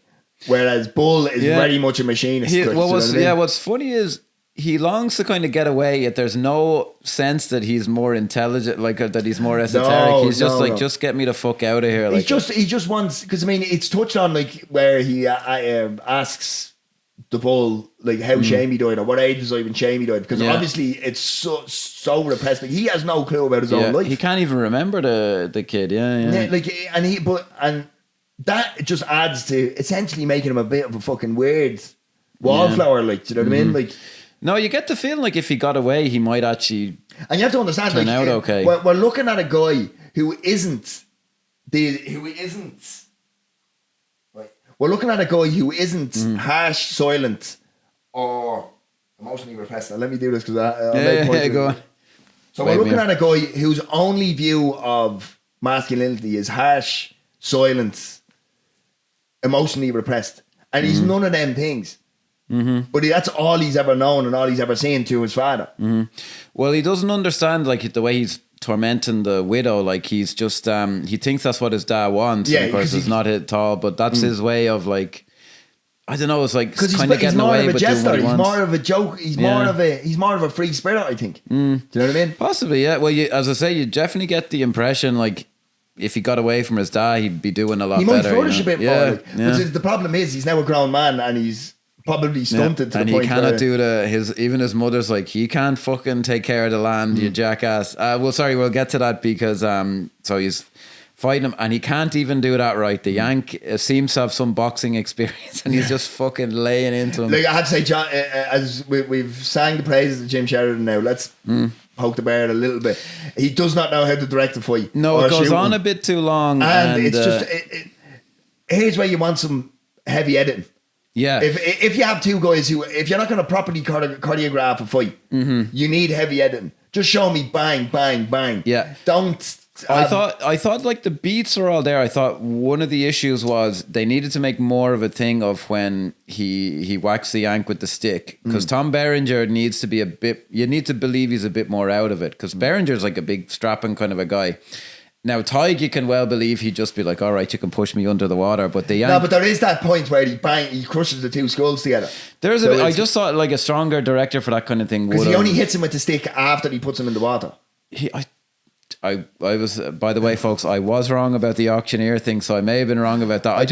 whereas Bull is very much a machinist. What's funny is he longs to kind of get away, yet there's no sense that he's more intelligent, like that he's more esoteric. He's just just get me the fuck out of here. Like he just wants, because I mean it's touched on like where he asks the Bull like how Shamey died or what age was even Shamey died, because obviously it's so repressed. Like, he has no clue about his own life. He can't even remember the kid. And that just adds to essentially making him a bit of a fucking weird wallflower. Like, do you know what I mean? Like. No, you get the feeling like if he got away, he might actually. And you have to understand, turn out okay. We're looking at a guy who isn't. Right. We're looking at a guy who isn't harsh, silent, or emotionally repressed. Now, let me do this because I'll go on. So we're looking at a guy whose only view of masculinity is harsh, silent, emotionally repressed, and he's none of them things. Mm-hmm. But that's all he's ever known and all he's ever seen to his father. Mm-hmm. Well, he doesn't understand like the way he's tormenting the widow. Like he's just he thinks that's what his dad wants. Yeah, and of course it's not at all. But that's his way of like, I don't know. It's like kind of getting away with doing what he wants. He's more of a joke. He's more of a free spirit, I think. Do you know what I mean? Possibly, yeah. Well, as I say, you definitely get the impression like if he got away from his dad, he'd be doing a lot better. He might flourish a bit more. Like, but the problem is he's now a grown man and he's probably stunted to the point where... And he cannot do even his mother's like, he can't fucking take care of the land, you jackass. We'll get to that because so he's fighting him and he can't even do that right. The Yank seems to have some boxing experience and he's just fucking laying into him. Like I had to say, John, as we've sang the praises of Jim Sheridan now, let's poke the bear a little bit. He does not know how to direct a fight. No, it goes on a bit too long. And it's just... here's where you want some heavy editing. Yeah. If you have two guys if you're not going to properly choreograph a fight, you need heavy editing. Just show me bang, bang, bang. Yeah. Don't. I thought like the beats are all there. I thought one of the issues was they needed to make more of a thing of when he whacks the Yank with the stick, because Tom Berenger needs to be a bit. You need to believe he's a bit more out of it, because Berenger's like a big strapping kind of a guy. Now, Tig, you can well believe he'd just be like, all right, you can push me under the water. But the Yank... No, but there is that point where he crushes the two skulls together. There's a bit, I just thought like a stronger director for that kind of thing. Because he only hits him with the stick after he puts him in the water. I was, by the way, folks, I was wrong about the auctioneer thing, so I may have been wrong about that. I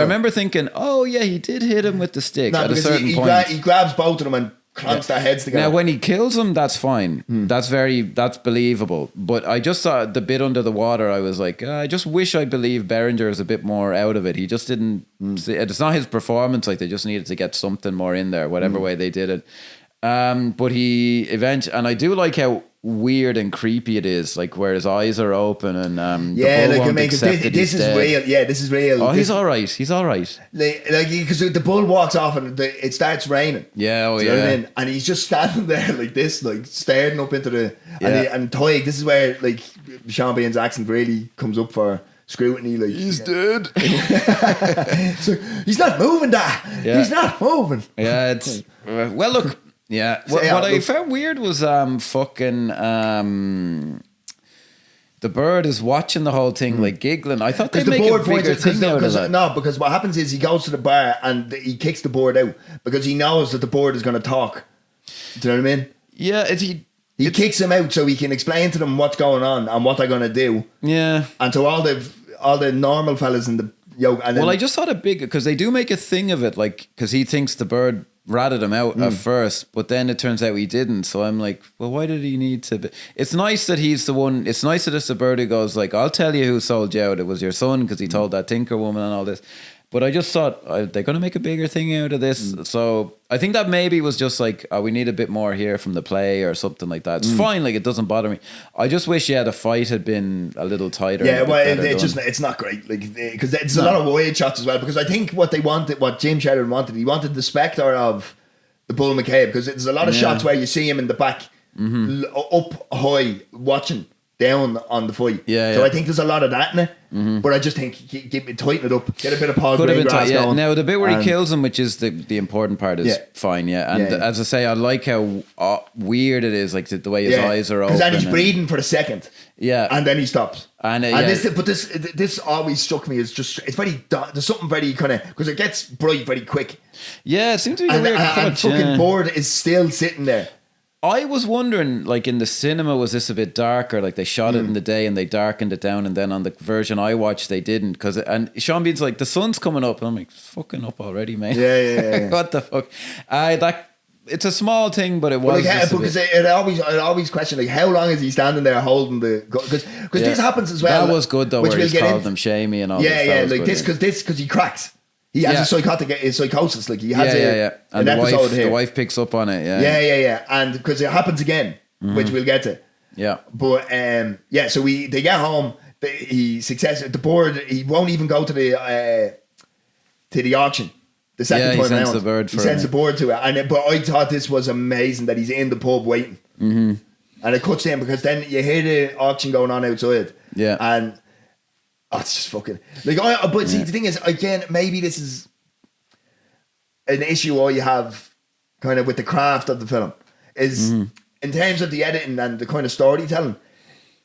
remember thinking, oh yeah, he did hit him with the stick at a certain point. He grabs both of them and clanks their heads together. Now, when he kills him, that's fine. That's believable. But I just saw the bit under the water. I was like, I just wish I believed Berenger is a bit more out of it. He just didn't. It's not his performance. Like they just needed to get something more in there, whatever way they did it. But he eventually, and I do like how weird and creepy it is, like where his eyes are open and the bull won't accept that he's dead. Real. Yeah, this is real. Oh, he's all right. Like because the bull walks off and it starts raining. Yeah, you know what I mean? And he's just standing there like this, like staring up into the and Tig. This is where like Sean Bean's accent really comes up for scrutiny. Like he's dead. So he's not moving. He's not moving. Yeah, it's well. Look. Yeah, what I found weird was fucking the bird is watching the whole thing like giggling. I thought they'd make a bigger thing out of that. No, because what happens is he goes to the bar and he kicks the bird out because he knows that the bird is going to talk. Do you know what I mean? Yeah, he kicks him out so he can explain to them what's going on and what they're going to do. Yeah, and to all the normal fellas in the yoke. And then, I just thought it big because they do make a thing of it, like because he thinks the bird ratted him out at first, but then it turns out he didn't. So I'm like, well, why did he need to be? It's nice that he's the one. It's nice that it's the bird who goes like, I'll tell you who sold you out. It was your son, because he told that tinker woman and all this. But I just thought, they're going to make a bigger thing out of this. So I think that maybe was just like, we need a bit more here from the play or something like that. It's fine, like it doesn't bother me. I just wish, the fight had been a little tighter. Yeah, well, it's not great, like because there's a lot of wide shots as well. Because I think what Jim Sheridan wanted, he wanted the spectre of the Bull McCabe, because there's a lot of shots where you see him in the back, up high, watching down on the fight. Yeah, so I think there's a lot of that in it. But I just think tighten it up, get a bit of Paul Could have been Greengrass yeah. going. Now the bit where he kills him, which is the important part, is fine. Yeah, and as I say, I like how weird it is, like the way his eyes are open. Because then he's breathing for a second. Yeah, and then he stops. And this always struck me as just it's very there's something very kind of because it gets bright very quick. Yeah, it seems to be a weird cut. And fucking Board is still sitting there. I was wondering, like in the cinema, was this a bit darker? Like they shot it in the day and they darkened it down, and then on the version I watched, they didn't. And Sean Bean's like, the sun's coming up, and I'm like, it's fucking up already, mate. Yeah. What the fuck? It's a small thing, but it was. Because it always question like how long is he standing there holding the because this happens as well. That was good though, where he's called them shamey and all. Yeah, like this because he cracks. He has a psychosis, like he has and an episode here. The wife picks up on it, yeah, and because it happens again, which we'll get to. Yeah, but so they get home. The Board. He won't even go to the auction. The second time sends around, the bird. He sends the Board to it, but I thought this was amazing that he's in the pub waiting, and it cuts in because then you hear the auction going on outside, and. Oh, it's just fucking like. But see, the thing is, again, maybe this is an issue I have kind of with the craft of the film is in terms of the editing and the kind of storytelling.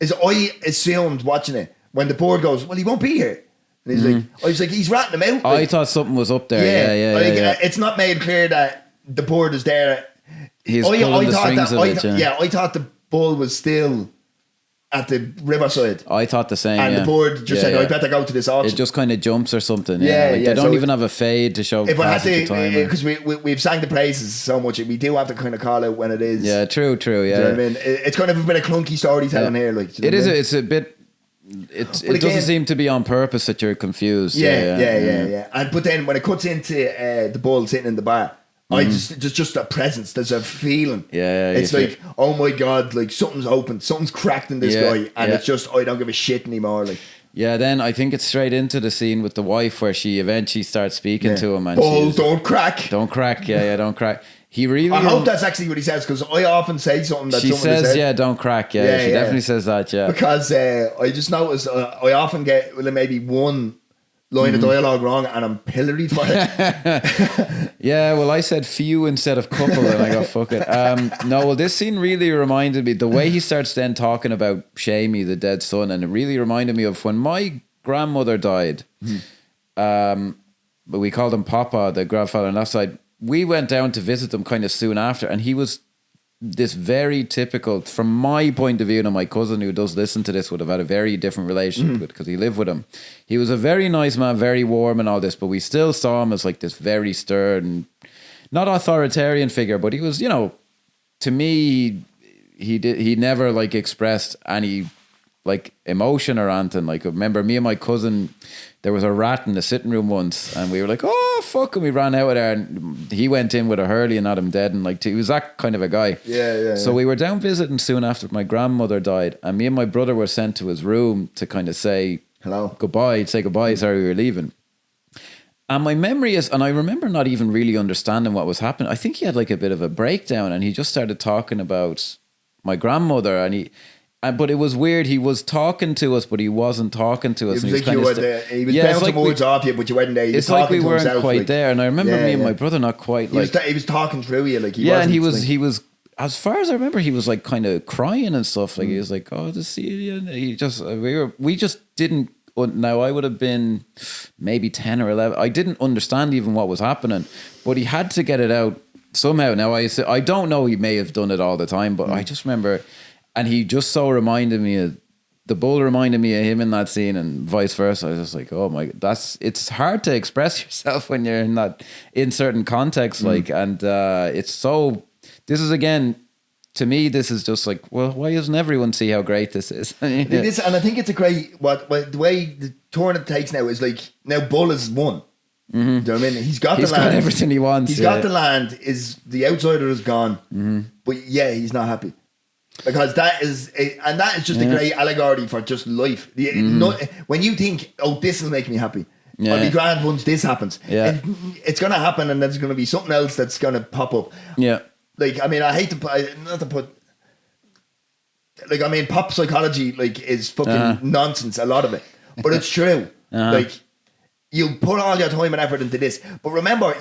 Is I assumed watching it when the Board goes, well, he won't be here, and he's like, I was like, he's ratting him out. Like, I thought something was up there. Yeah. It's not made clear that the Board is there. He's pulling the strings of it. I thought the Bull was still at the riverside. I thought the same. And the Board just said, I better go to this auction. It just kind of jumps or something. They don't even have a fade to show. If I had to, because we've sang the praises so much, we do have to kind of call out when it is. Yeah, true. Yeah. Do you know what I mean? It's kind of a bit of clunky storytelling here. Like it is. It's a bit. It doesn't seem to be on purpose that you're confused. Yeah. And but then when it cuts into the Bull sitting in the bar. There's just a presence. There's a feeling. It's like, oh my god, like something's open, something's cracked in this guy, and it's just I don't give a shit anymore. Like, then I think it's straight into the scene with the wife where she eventually starts speaking to him, and Bull, don't crack, don't crack, don't crack. He really. I hope that's actually what he says because I often say something that she says. Don't crack. She definitely says that. Because I just notice I often get maybe one line of dialogue wrong and I'm pilloried for it. Well, I said few instead of couple and I go, fuck it. This scene really reminded me, the way he starts then talking about Shamey, the dead son, and it really reminded me of when my grandmother died. But we called him Papa, the grandfather on that side. We went down to visit them kind of soon after, and he was this very typical, from my point of view, and my cousin who does listen to this would have had a very different relationship with it because he lived with him. He was a very nice man, very warm and all this, but we still saw him as like this very stern, not authoritarian figure, but he was, to me, he never like expressed any like emotion or anything. Like, I remember me and my cousin, there was a rat in the sitting room once, and we were like, oh fuck, and we ran out of there, and he went in with a hurley and had him dead, and like he was that kind of a guy. So we were down visiting soon after my grandmother died, and me and my brother were sent to his room to kind of say goodbye, sorry we were leaving. And my memory is, and I remember not even really understanding what was happening. I think he had like a bit of a breakdown, and he just started talking about my grandmother, and but it was weird. He was talking to us, but he wasn't talking to us. It was like he was bouncing words off you, but you weren't there. It's like we weren't quite there. And I remember me and my brother not quite like. He was talking through you, like and he was. As far as I remember, he was like kind of crying and stuff. Like he was like, "Oh, to see you." And he just we just didn't. Now I would have been maybe 10 or 11. I didn't understand even what was happening, but he had to get it out somehow. Now I don't know. He may have done it all the time, but I just remember. And he just so reminded me of the Bull, reminded me of him in that scene, and vice versa. I was just like, oh my, it's hard to express yourself when you're in certain contexts, like, and it's so. This is again, to me, this is just like, well, why doesn't everyone see how great this is? And I think it's a great the way the turn it takes now is like now Bull has won. Do you know what I mean? He's got the land. Got everything he wants. He's got the land. The outsider is gone, but he's not happy. Because that is just a great allegory for just life. When you think, oh, this will make me happy. I'll be glad once this happens. It's going to happen, and there's going to be something else that's going to pop up. Like, I mean, I hate not to put. Like, I mean, pop psychology like is fucking nonsense. A lot of it, but it's true. Like, you put all your time and effort into this, but remember,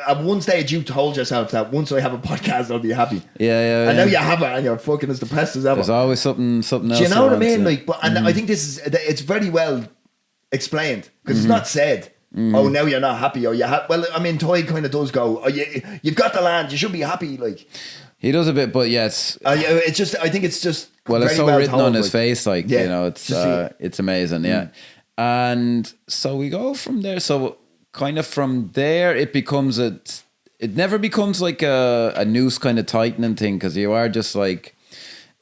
at one stage you told yourself that once I have a podcast, I'll be happy. Yeah. And now you have it, and you're fucking as depressed as ever. There's always something else. Do you know what I mean? Like, but I think it's very well explained because it's not said. Oh, now you're not happy, or you have. Well, I mean, Toy kind of does go. Oh, you've got the land. You should be happy. Like, he does a bit, but yes, it's just. I think it's just. Well, it's so written told, on his face, like, you know, it's amazing, yeah. And so we go from there. So kind of from there, it never becomes like a noose kind of tightening thing, because you are just like,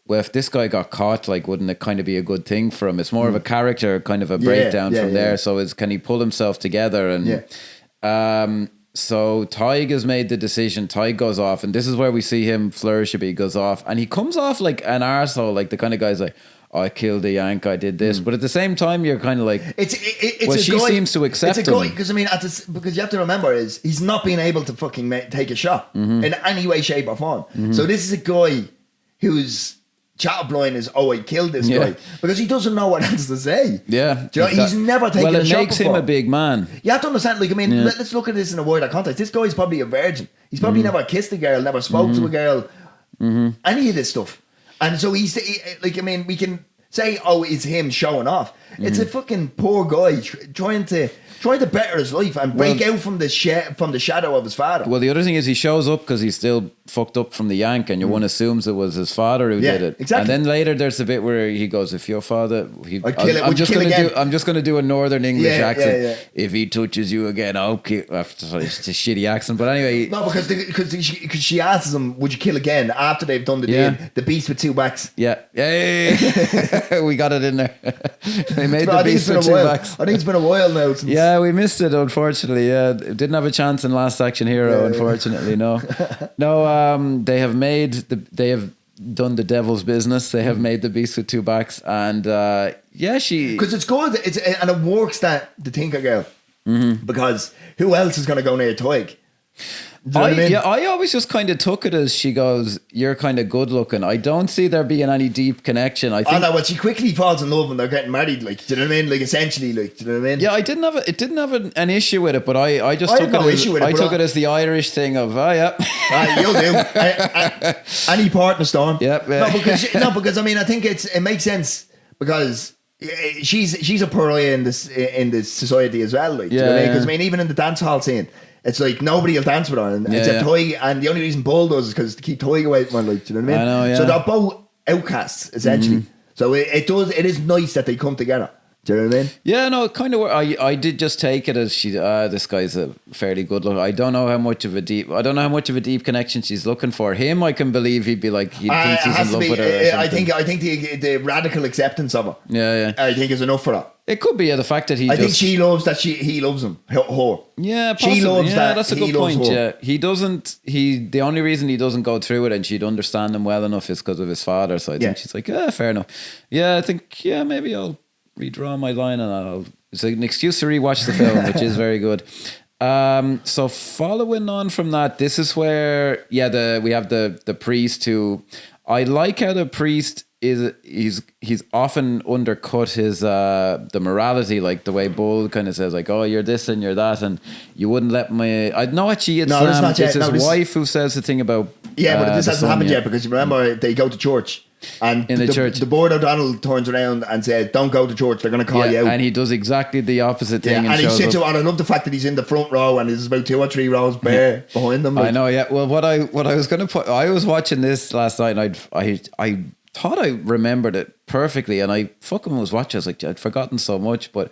well, if this guy got caught, like, wouldn't it kind of be a good thing for him? It's more of a character kind of a breakdown from there. So can he pull himself together? And so Tig has made the decision. Tig goes off, and this is where we see him flourish a bit. He goes off, and he comes off like an arsehole, like the kind of guy's like, oh, I killed a Yank, I did this. But at the same time, you're kind of like, she seems to accept it. Because, I mean, because you have to remember is he's not being able to fucking take a shot in any way, shape or form. So this is a guy who's chatterblind is, oh, I killed this guy, because he doesn't know what else to say. Yeah. Do you know, he's never taken a shot before. Well, it makes him a big man. You have to understand, like, I mean, let's look at this in a wider context. This guy's probably a virgin. He's probably never kissed a girl, never spoke to a girl, any of this stuff. And so like, I mean, we can say, oh, it's him showing off. It's a fucking poor guy trying to better his life and break out from the shadow of his father. Well, the other thing is he shows up because he's still fucked up from the yank, and one assumes it was his father who did it. Exactly. And then later there's a bit where he goes, "If your father, I'm just going to do a Northern English accent. Yeah. If he touches you again, I'll kill." Sorry, it's a shitty accent, but anyway. No, because she asks him, "Would you kill again?" After they've done the deal, the beast with two backs. Yeah, we got it in there. They made the beast with two backs. I think it's been a while now since. Yeah, we missed it, unfortunately. Yeah, didn't have a chance in Last Action Hero, unfortunately. No, they have done the devil's business. They have made the beast with two backs, and because it's good. And it works that the Tinker Girl, because who else is going to go near Tig? I always just kind of took it as she goes, "You're kind of good looking." I don't see there being any deep connection. I think. Oh no, well, she quickly falls in love and they're getting married. Like, do you know what I mean? Like, essentially, like, do you know what I mean? Yeah, it didn't have an issue with it, but I took it as the Irish thing of, oh yeah, you'll do any part in the storm. Yep. No, because I mean, I think it makes sense because she's a pariah in this society as well. Like, do you know what I mean? Because I mean, even in the dance hall scene, it's like nobody will dance with her, and except Tig, and the only reason Bull does is because to keep Tig away from her. Like, do you know what I mean? I know, yeah. So they're both outcasts essentially. So it is nice that they come together. Do you know what I mean? Yeah, no, kind of. I did just take it as this guy's a fairly good look. I don't know how much of a deep connection she's looking for. Him, I can believe he'd be like, he thinks he's in love with her. I think the radical acceptance of her. Yeah. I think is enough for her. It could be the fact that I think she loves that he loves him. Her. Yeah, possibly. She loves that. That's a good point. Yeah, he doesn't. The only reason he doesn't go through it and she'd understand him well enough is because of his father. So I think she's like, fair enough. Yeah, I think maybe I'll redraw my line and it's an excuse to rewatch the film, which is very good. So following on from that, this is where we have the priest who I like how the priest he's often undercut his the morality, like the way Bull kind of says like, oh, you're this and you're that, and you wouldn't let me. I know actually it's his wife who says the thing about but this hasn't happened yet, because you remember they go to church. And in the church, the board O'Donnell turns around and says, "Don't go to church. They're going to call you out." And he does exactly the opposite thing. And he sits out. And I love the fact that he's in the front row and there's about 2 or 3 rows bare behind them. Like. I know. Yeah. Well, what I was going to put, I was watching this last night, and I thought I remembered it perfectly, and I fucking was watching. I was like, I'd forgotten so much, but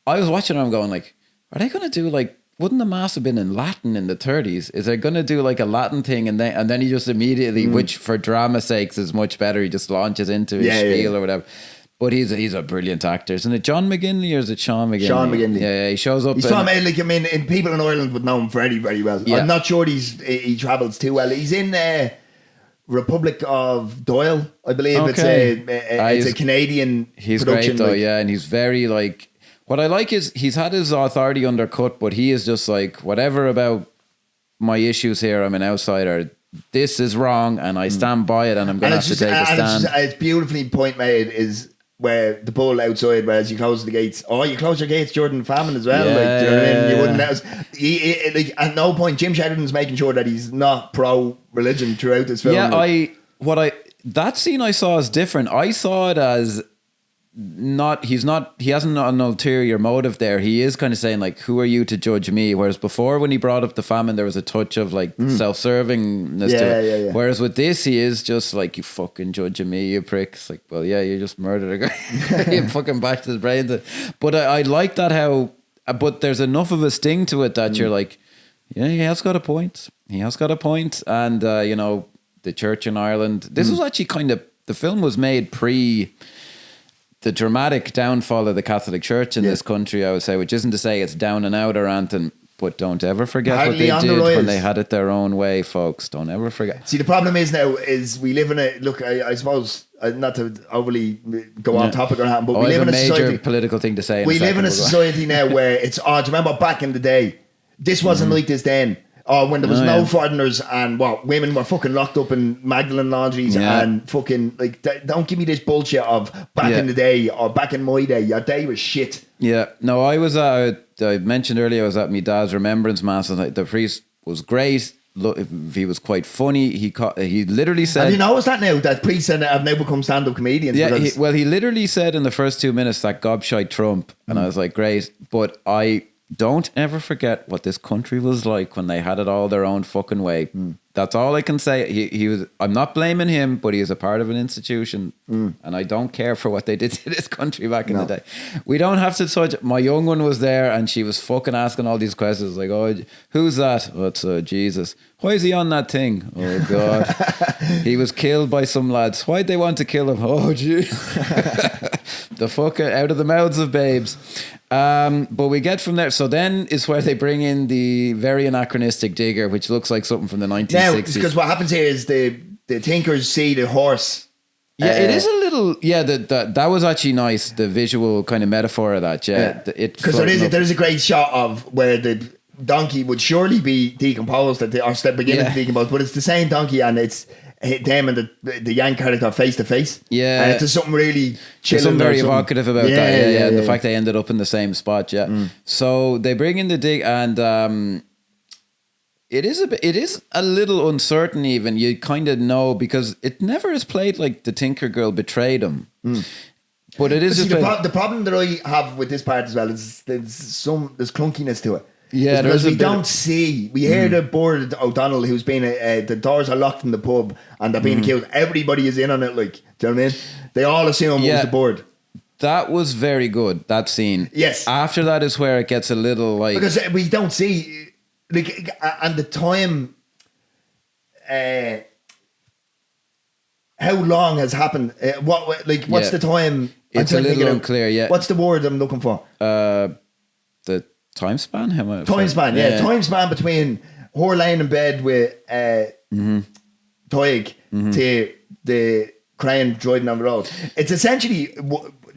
I was watching. And I'm going like, are they going to do like? Wouldn't the mass have been in Latin in the 30s? Is they going to do like a Latin thing, and then he just immediately, which for drama sakes is much better, he just launches into his spiel or whatever. But he's a brilliant actor. Isn't it John McGinley or is it Sean McGinley? Sean McGinley. Yeah, he shows up. He's from, like, I mean, people in Ireland would know him very, very well. Yeah. I'm not sure he travels too well. He's in Republic of Doyle, I believe. Okay. It's a Canadian He's production. Great though, and he's very like... What I like is he's had his authority undercut, but he is just like, whatever about my issues here, I'm an outsider. This is wrong, and I stand by it, and I'm going to have to take a stand. It's beautifully point made is where the bull outside, whereas you close the gates. Oh, you close your gates during famine as well. Like, do you know what I mean? You wouldn't notice. Like, at no point, Jim Sheridan's making sure that he's not pro-religion throughout this film. Yeah, like. that scene I saw is different. I saw it as he hasn't an ulterior motive there. He is kind of saying like, who are you to judge me? Whereas before, when he brought up the famine, there was a touch of like self-servingness to it. Yeah. Whereas with this, he is just like, you fucking judging me, you pricks. Like, well, yeah, you just murdered a guy. You fucking bashed his brains. But I like that but there's enough of a sting to it that you're like, yeah, he has got a point. He has got a point. And, you know, the church in Ireland, this was actually the film was made pre the dramatic downfall of the Catholic Church in this country, I would say, which isn't to say it's down and out or anything, but don't ever forget Hardly what they did the when they had it their own way, folks. Don't ever forget. See, the problem is now is we live in I suppose, not to overly go off topic or anything, but we live in a major society, political thing to say. We live in a society now where it's, do you remember back in the day? This wasn't like this then. When there was no foreigners and women were fucking locked up in Magdalene laundries and fucking like, don't give me this bullshit of back in the day or back in my day. Your day was shit. Yeah. No, I mentioned earlier I was at my dad's remembrance mass and the priest was great. Look, he was quite funny. He literally said, have you noticed that now? That priests have now become stand-up comedians. Yeah, he literally said in the first 2 minutes that gobshite Trump, and I was like, great, but I don't ever forget what this country was like when they had it all their own fucking way. That's all I can say. He was. I'm not blaming him, but he is a part of an institution, and I don't care for what they did to this country back in the day. We don't have to touch. My young one was there, and she was fucking asking all these questions like, "Oh, who's that? Oh, it's Jesus. Why is he on that thing? Oh God, he was killed by some lads. Why'd they want to kill him? Oh gee, the fuck out of the mouths of babes." But we get from there. So then is where they bring in the very anachronistic digger, which looks like something from the 1960s. Now, because what happens here is the Tinkers see the horse. Yeah, it is a little. Yeah, that was actually nice. The visual kind of metaphor of that. Yeah, because there is a great shot of where the donkey would surely be decomposed or beginning to decompose, but it's the same donkey and it's them and the Yank character face to face. Yeah, and it's something really chilling. Something very evocative about that. Yeah. The fact they ended up in the same spot. Yeah. So they bring in the dig and. It is a little uncertain even. You kind of know because it never is played like the Tinker Girl betrayed him. But it is the problem that I have with this part as well is there's clunkiness to it. Yeah, because we don't see. We hear the board O'Donnell who's been the doors are locked in the pub and they're being killed. Everybody is in on it. Like, do you know what I mean? They all assume it was the board. That was very good. That scene. Yes. After that is where it gets a little like because we don't see. Like, and the time, how long has happened? What's the time? It's a little unclear. Yeah. What's the word I'm looking for? The time span. Time span between her laying in bed with Toig to the crane driving down the road. It's essentially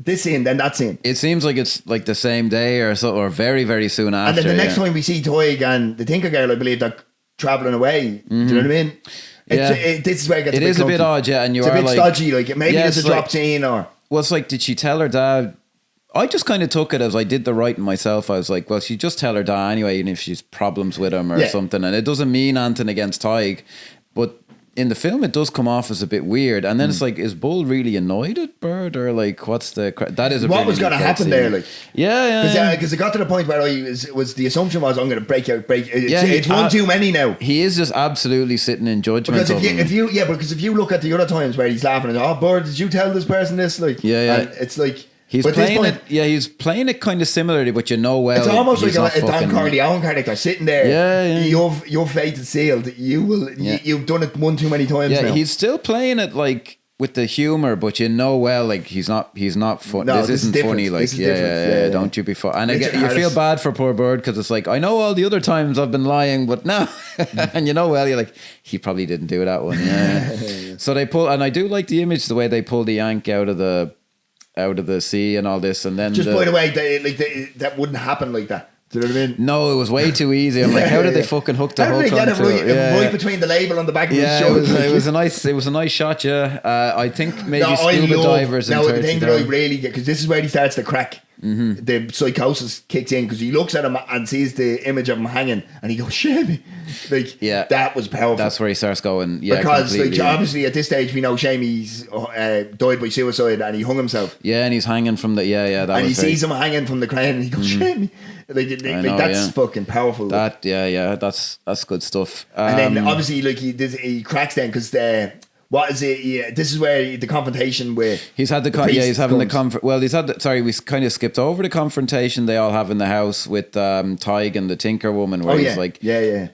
this scene, then that scene. It seems like it's like the same day or so, or very, very soon after. And then the next time we see Toig and the Tinker Girl, I believe they're travelling away. Do you know what I mean? This is where it gets. It is a bit odd, yeah. And it's a bit stodgy. Like maybe it's a drop scene or. Well, it's like, did she tell her dad? I just kind of took it as I did the writing myself. I was like, well, she just tell her dad anyway, even if she's problems with him or something. And it doesn't mean anything against Toig, but. In the film, it does come off as a bit weird, and then it's like, is Bull really annoyed at Bird, or like, what's the that is a what was going to happen there? Like, because it got to the point where the assumption was I'm going to break out. It's one too many now. He is just absolutely sitting in judgment. Because if you look at the other times where he's laughing and Bird, did you tell this person this? Like, and it's like. He's playing it. Yeah, he's playing it kind of similarly, but you know well. It's almost like a Don Corleone character sitting there. Yeah. Your fate is sealed. You've done it one too many times. Yeah, now. He's still playing it like with the humor, but you know well, like he's not funny. No, this isn't funny. Like, yeah, don't you be funny. And again, you feel bad for poor Bird because it's like, I know all the other times I've been lying, but now, and you know well, you're like, he probably didn't do that one. Yeah. So they pull, and I do like the image, the way they pull the Yank out of the sea and all this, and then by the way, that wouldn't happen like that. Do you know what I mean? No, it was way too easy. I'm like, how did they fucking hook the How hook did they get it onto right between the label on the back of his Yeah, shirt? it was a nice shot. Yeah, I think maybe scuba divers. Now in the thing that 30 I really get, because this is where he starts to crack. Mm-hmm. The psychosis kicks in because he looks at him and sees the image of him hanging, and he goes, "Shamey," like that was powerful. That's where he starts going. Yeah, because like obviously at this stage we know Shamey's died by suicide and he hung himself. Yeah, and he's hanging from the and he sees him hanging from the crane and he goes, "Shamey," that's fucking powerful. That's good stuff. And then obviously like he cracks then because what is it? Yeah, this is where the confrontation with he's had he's having the we kind of skipped over the confrontation they all have in the house with Tig and the Tinker woman where he's like,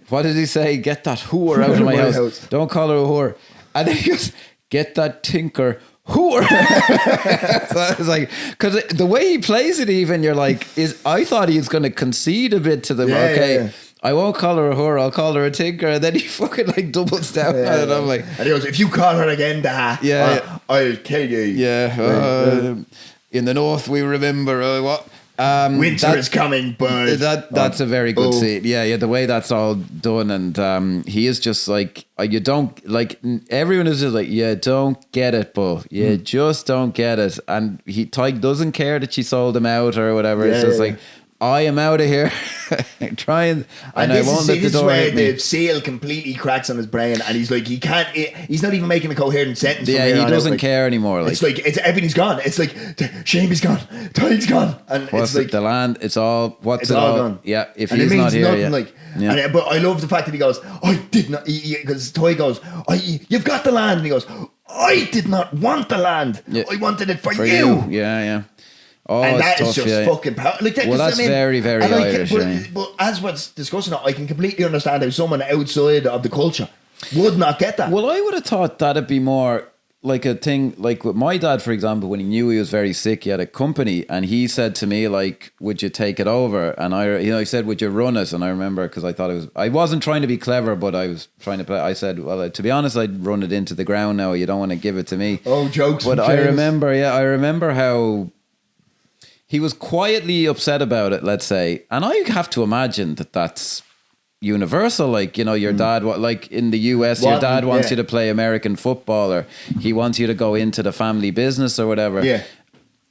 what did he say? Get that whore out of my house. Don't call her a whore. And then he goes, get that Tinker whore. So I was like, because the way he plays it, even you're like, I thought he was going to concede a bit to them. I won't call her a whore, I'll call her a tinker. And then he fucking like doubles down on it. And I'm like, and he goes, if you call her again, I'll kill you. In the north we remember what winter is coming, but that's a very good scene. Yeah, the way that's all done, and he is just like, you don't like, everyone is just like, you don't get it, Bull. You just don't get it. And Tig doesn't care that she sold him out or whatever. It's just like, I am out of here. And I won't let the door hit me. The seal completely cracks on his brain, and he's like, he's not even making a coherent sentence. Yeah, he doesn't care anymore. Like, it's like everything's gone. It's like Shamey's gone, Tig's gone, and it's like the land. It's all gone. Yeah, if he's not here, but I love the fact that he goes, I did not, because Tig goes, you've got the land, and he goes, I did not want the land. I wanted it for you. Yeah. Oh, and that tough, is just fucking powerful. That's very, very Irish. But as we're discussing it, I can completely understand how someone outside of the culture would not get that. Well, I would have thought that'd be more like a thing, like with my dad, for example, when he knew he was very sick, he had a company, and he said to me, like, would you take it over? And I said, would you run it? And I remember, because I wasn't trying to be clever, but I was trying to play. I said, well, to be honest, I'd run it into the ground now. You don't want to give it to me. Oh, jokes. But I remember how he was quietly upset about it, let's say. And I have to imagine that that's universal. Like, your dad, like in the US, your dad wants you to play American football, or he wants you to go into the family business or whatever. Yeah.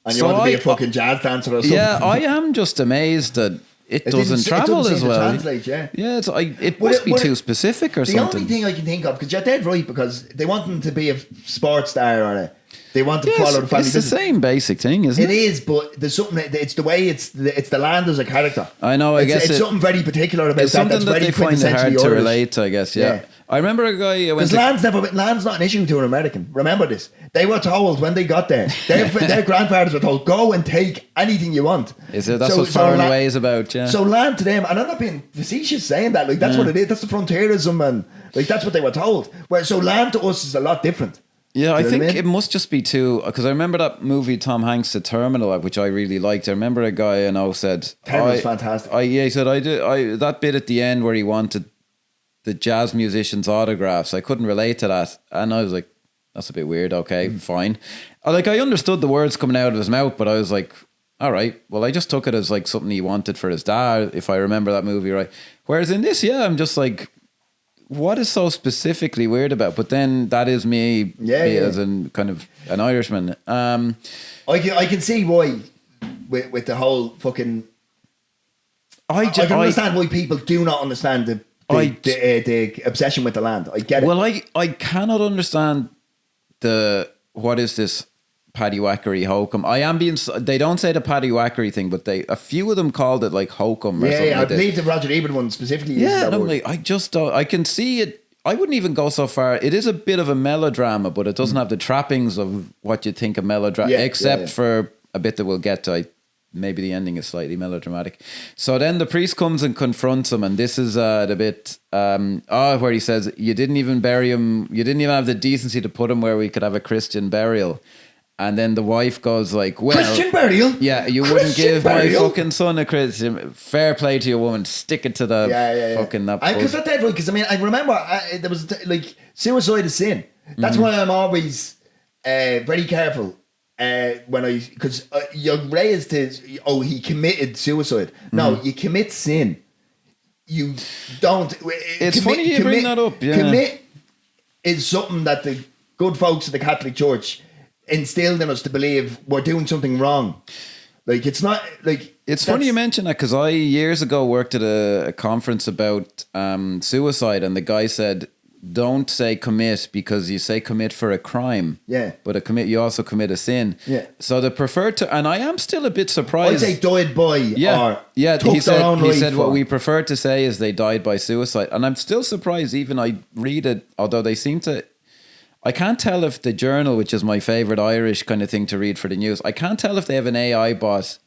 And you want to be a fucking jazz dancer or something. Yeah, I am just amazed that it doesn't travel as well. Translate, it must be too specific or something. The only thing I can think of, because you're dead right, because they want them to be a sports star or they want to follow the family business. It's the same basic thing, isn't it? It is, but there's something. It's the way it's the land as a character. I know. I guess it's something very particular about that. That's very they find it hard to relate. I guess. Yeah. I remember a guy. Because land's not an issue to an American. Remember this. They were told when they got there. Their grandfathers were told, go and take anything you want. Is it? That's what foreign away is about. Yeah. So land to them, and I'm not being facetious saying that. Like that's what it is. That's the frontierism, and like that's what they were told. So land to us is a lot different. Yeah, I think it must just be too, because I remember that movie Tom Hanks, The Terminal, which I really liked. I remember a guy said, Terminal's fantastic. He said, that bit at the end where he wanted the jazz musicians' autographs, I couldn't relate to that. And I was like, that's a bit weird. Okay, fine. I understood the words coming out of his mouth, but I was like, all right, well, I just took it as like something he wanted for his dad, if I remember that movie right. Whereas in this, I'm just like, what is so specifically weird about? But then that is me as in kind of an Irishman. I can see why with the whole fucking. I can understand why people do not understand the obsession with the land. I get it. Well, I cannot understand what is this Paddy Wackery hokum. They don't say the Paddy Wackery thing, but a few of them called it like hokum or something. I believe the Roger Ebert one specifically uses that word. Like, I just don't, I can see it. I wouldn't even go so far. It is a bit of a melodrama, but it doesn't have the trappings of what you think a melodrama, except for a bit that we'll get to. Maybe the ending is slightly melodramatic. So then the priest comes and confronts him, and this is the bit where he says, you didn't even bury him, you didn't even have the decency to put him where we could have a Christian burial. And then the wife goes like, well, Christian burial? Yeah, you wouldn't give my fucking son a Christian. Fair play to your woman. Stick it to the fucking that. Because that's dead right. Because I remember there was like suicide is sin. That's why I'm always very careful because you're raised to, he committed suicide. No, you commit sin. You don't. It's funny you bring that up. Yeah. Commit is something that the good folks of the Catholic Church instilled in us to believe we're doing something wrong. Like, it's not like. It's funny you mention that, because I years ago worked at a conference about suicide, and the guy said, don't say commit, because you say commit for a crime. Yeah. But you also commit a sin. Yeah. So the preferred to, and I am still a bit surprised. I'd say died by. Yeah. Or He said what for. we prefer to say is they died by suicide. And I'm still surprised, even I read it, although they seem to, I can't tell if the Journal, which is my favorite Irish kind of thing to read for the news, I can't tell if they have an AI bot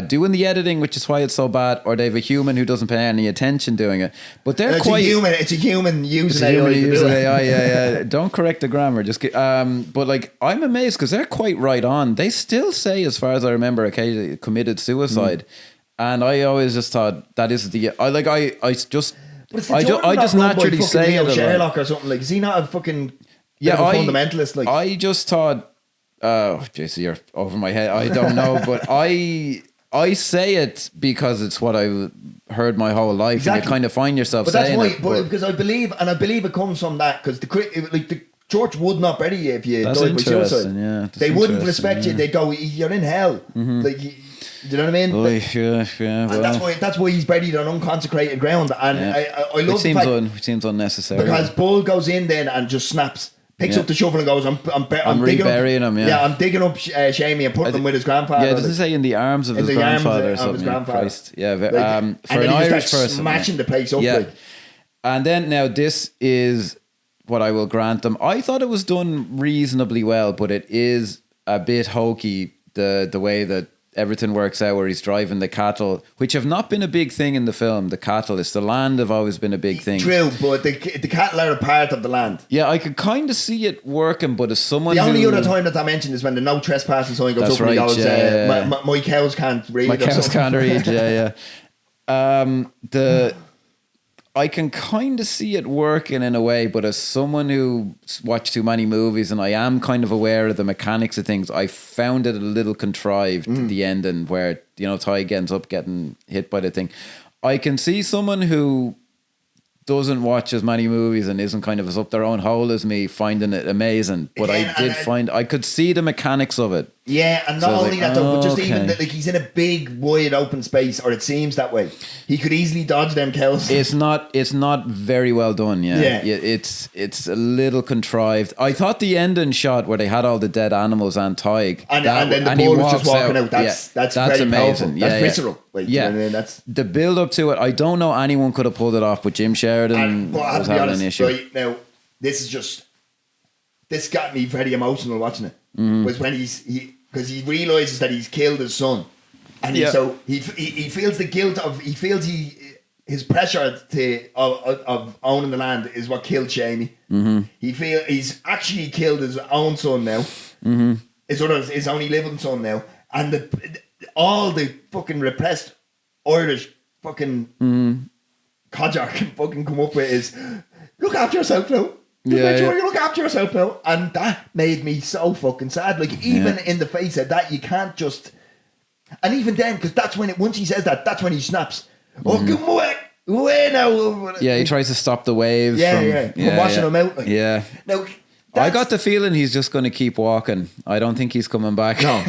doing the editing, which is why it's so bad, or they have a human who doesn't pay any attention doing it. But they're It's quite a human using AI. Yeah. Don't correct the grammar. Just but like, I'm amazed because they're quite right on. They still say, as far as I remember, occasionally committed suicide, and I always just thought that is the I just naturally say it. Sherlock or something, like, is he not a fucking fundamentalist? Like, I just thought, oh, JC, you're over my head. I don't know, but I say it because it's what I heard my whole life. Exactly. And you kind of find yourself saying it. But because I believe it comes from that, because the church would not bury you if you died by suicide. Yeah, they wouldn't respect you. They'd go, you're in hell. Mm-hmm. Like, do you know what I mean? Oh, yeah. And that's why he's buried on unconsecrated ground. And I love it seems unnecessary. Because Bull goes in then and just snaps. Picks up the shovel and goes, I'm reburying him. Yeah, I'm digging up Shamey and putting him with his grandfather. Yeah, doesn't say in the arms of his grandfather or something. Christ. Yeah, for an Irish person, smashing the place up. Yeah, like. And then now this is what I will grant them. I thought it was done reasonably well, but it is a bit hokey the way that everything works out, where he's driving the cattle, which have not been a big thing in the film. The cattle, it's the land, have always been a big thing. True, but the cattle are a part of the land. Yeah, I could kind of see it working, but as someone the only other time that I mentioned is when the no trespassing sign goes up and he goes, my cows can't read. My cows can't read, I can kind of see it working in a way, but as someone who watched too many movies and I am kind of aware of the mechanics of things, I found it a little contrived, the ending where, Ty ends up getting hit by the thing. I can see someone who doesn't watch as many movies and isn't kind of as up their own hole as me finding it amazing, but I could see the mechanics of it. Yeah, and not only that though, but just even that, like, he's in a big wide open space, or it seems that way. He could easily dodge them cows. It's not very well done. Yeah. It's a little contrived. I thought the ending shot where they had all the dead animals and Tig, and then the bull was just walking out. That's very amazing. Powerful. Yeah, that's visceral. Like, you know what I mean? That's the build up to it. I don't know anyone could have pulled it off, but Jim Sheridan was having an issue. Right, now, this got me very emotional watching it. Was when because he realizes that he's killed his son, and he feels the guilt of his pressure of owning the land is what killed Shamey. Mm-hmm. He's actually killed his own son now. Mm-hmm. His only living son now, and all the fucking repressed Irish fucking codger can fucking come up with is, look after yourself now. Make sure you look after yourself now. And that made me so fucking sad. Like, even in the face of that, you can't just. And even then, because that's when once he says that, that's when he snaps. Oh, come away now. Yeah, he tries to stop the waves. From washing them out. Like. Yeah. Now, I got the feeling he's just going to keep walking. I don't think he's coming back. No,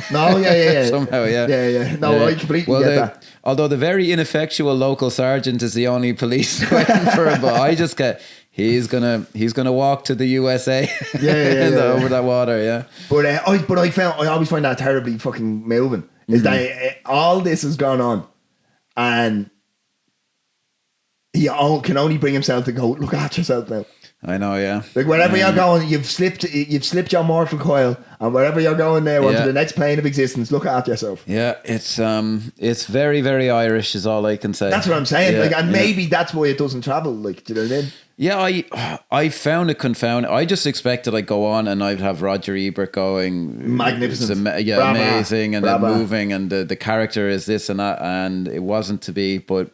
Somehow, yeah. Yeah. No, I completely get that. Although the very ineffectual local sergeant is the only police waiting for him, but I just get. He's gonna walk to the USA. Over that water. Yeah. But I always find that terribly fucking moving. Is that all this has gone on, and he can only bring himself to go, look at yourself now. I know, yeah. Like, wherever you're going, you've slipped your mortal coil, and wherever you're going there onto the next plane of existence, look after yourself. Yeah, it's very, very Irish is all I can say. That's what I'm saying. Like, and maybe that's why it doesn't travel. Like, do you know what I mean? Yeah, I found it confounding. I just expected I'd go on and I'd have Roger Ebert going magnificent, amazing, and then moving, and the character is this and that, and it wasn't to be. But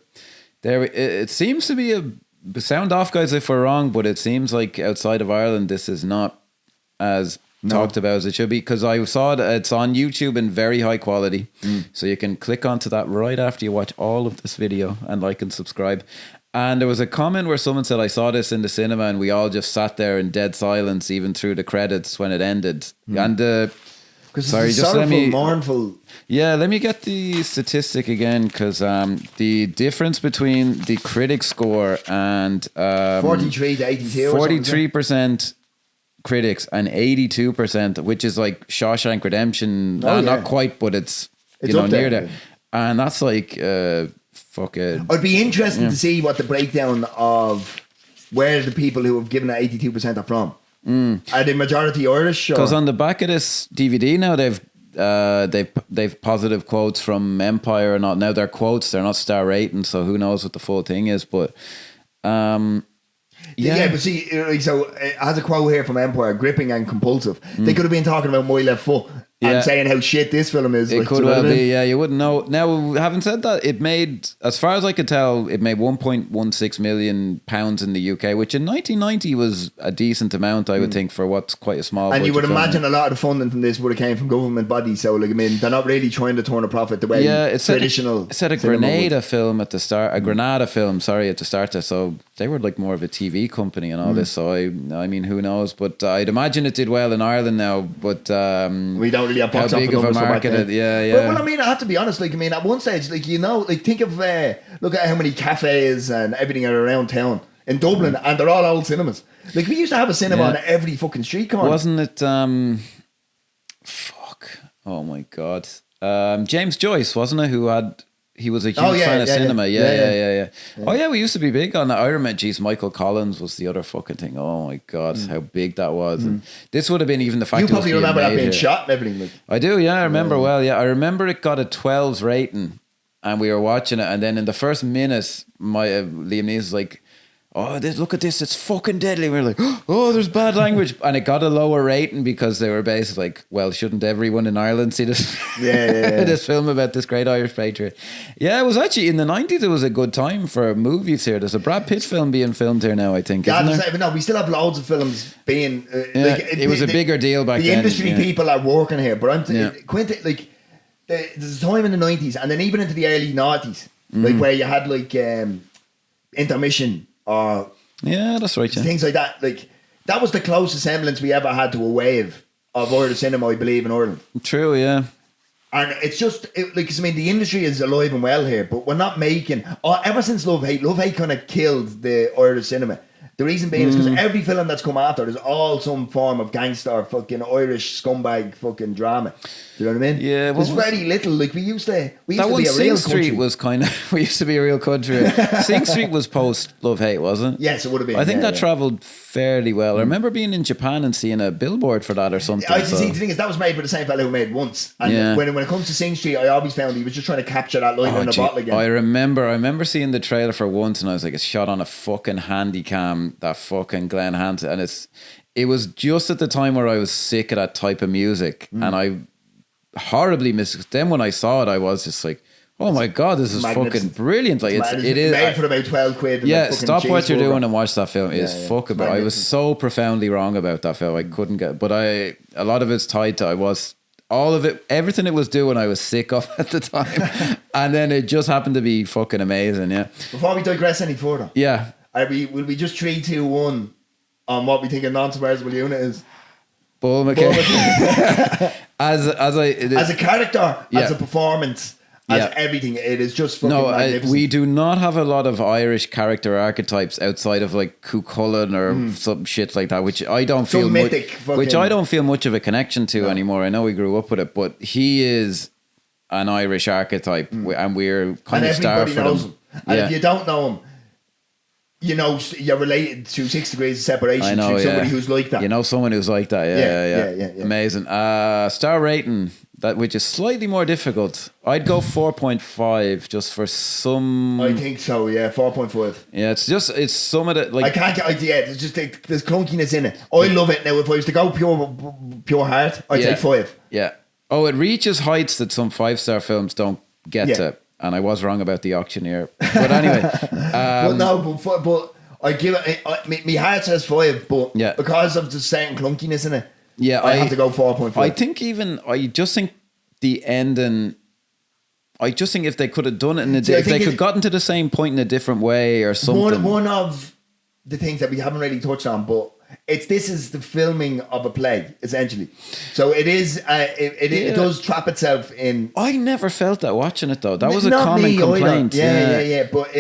it seems to be sound off, guys, if we're wrong, but it seems like outside of Ireland, this is not as talked about as it should be, because I saw it. It's on YouTube in very high quality, so you can click onto that right after you watch all of this video and like and subscribe. And there was a comment where someone said, I saw this in the cinema and we all just sat there in dead silence even through the credits when it ended. And because it's sorrowful, mournful. Yeah, let me get the statistic again, because the difference between the critic score and 43 to 82 43% critics and 82%, which is like Shawshank Redemption. Not quite, but it's near there. And that's like fucking... I'd be interested to see what the breakdown of where the people who have given it 82% are from. Are they majority Irish? Because on the back of this DVD now, they've positive quotes from Empire and all. Now they're quotes, they're not star rating, so who knows what the full thing is. But but see, so it has a quote here from Empire: gripping and compulsive. They could have been talking about My Left Foot and saying how shit this film is. It could well be, yeah, you wouldn't know. Now, having said that, it made, as far as I could tell, it made £1.16 million in the UK, which in 1990 was a decent amount, I would think, for what's quite a small. And you would imagine a lot of the funding from this would have came from government bodies. So, like, I mean, they're not really trying to turn a profit the way traditional. It said a Grenada film at the start, at the start there. So they were like more of a TV company and all this. So I mean, who knows? But I'd imagine it did well in Ireland now. But we don't really have box office numbers for back then. Yeah. Well, I mean, I have to be honest. Like, I mean, at one stage, like, like, think of look at how many cafes and everything are around town in Dublin, and they're all old cinemas. Like, we used to have a cinema on every fucking street corner. Wasn't it? Oh my god, James Joyce, wasn't it? He was a huge fan of cinema. Yeah. Oh yeah, we used to be big on that. I remember, Michael Collins was the other fucking thing. Oh my god, how big that was. And this would have been even the fact. You probably remember that being shot and everything. Like. I do, yeah. I remember well. Yeah, I remember it got a 12's rating, and we were watching it, and then in the first minute, my Liam Neeson's like, "Oh, look at this! It's fucking deadly." We were like, "Oh, there's bad language," and it got a lower rating because they were basically like, "Well, shouldn't everyone in Ireland see this? This film about this great Irish patriot?" Yeah, it was actually in the 90s. It was a good time for movies here. There's a Brad Pitt film being filmed here now, I think. But no, we still have loads of films being. It was a bigger deal back then. The industry people are working here, but Quentin, like, there's a time in the 90s, and then even into the early 90s, like where you had like intermission. That's right. Yeah. Things like that. Like, that was the closest semblance we ever had to a wave of Irish cinema, I believe, in Ireland. True, yeah. And it's just like, I mean, the industry is alive and well here, but we're not making. Ever since Love Hate kind of killed the Irish cinema. The reason being is because every film that's come after is all some form of gangster, fucking Irish scumbag, fucking drama. Do you know what I mean? Yeah. There's very little. Like, we used to be a real Sing Street country. was kind of. We used to be a real country. Sing Street was post Love Hate, wasn't it? Yes, it would have been. I think that travelled fairly well. I remember being in Japan and seeing a billboard for that or something. See, the thing is, that was made by the same fellow who made Once. And when it comes to Sing Street, I always found he was just trying to capture that line in the bottle again. I remember seeing the trailer for Once, and I was like, it's shot on a fucking handy cam, that fucking Glenn Hansen, and it was just at the time where I was sick of that type of music, and I horribly missed. Then when I saw it, I was just like, oh my god, this is fucking brilliant! Like, it is made for about 12 quid. Yeah, stop what you're doing and watch that film. It's fucking. But I was so profoundly wrong about that film. I couldn't get. But a lot of it's tied to all of it, everything it was doing, I was sick of at the time, and then it just happened to be fucking amazing. Yeah. Before we digress any further, will we just 3, 2, 1 on what we think a non-submersible unit is? Bull McCabe. as a character, as a performance, as everything, it is just fucking magnificent. We do not have a lot of Irish character archetypes outside of like Cuchulainn or some shit like that, which I don't feel much of a connection to anymore. I know we grew up with it, but he is an Irish archetype, and we're kind of starved for him. And if you don't know him, you know, you're related to 6 Degrees of Separation to somebody who's like that. You know, someone who's like that. Yeah. Amazing. Star rating, which is slightly more difficult. I'd go 4.5 just for some. I think so. Yeah, 4.5. Yeah, it's some of the like. I can't get. There's just there's clunkiness in it. I love it. Now, if I was to go pure heart, I'd say 5. Yeah. Oh, it reaches heights that some 5-star films don't get to. And I was wrong about The Auctioneer. But anyway. But I give it, my heart says 5, but because of the certain clunkiness in it, Yeah, I have to go 4.5. I just think the ending. I just think if they could have done it if they could gotten to the same point in a different way or something. One of the things that we haven't really touched on, but this is the filming of a play essentially. So it is. It does trap itself in. I never felt that watching it though. That was a common complaint. Yeah. But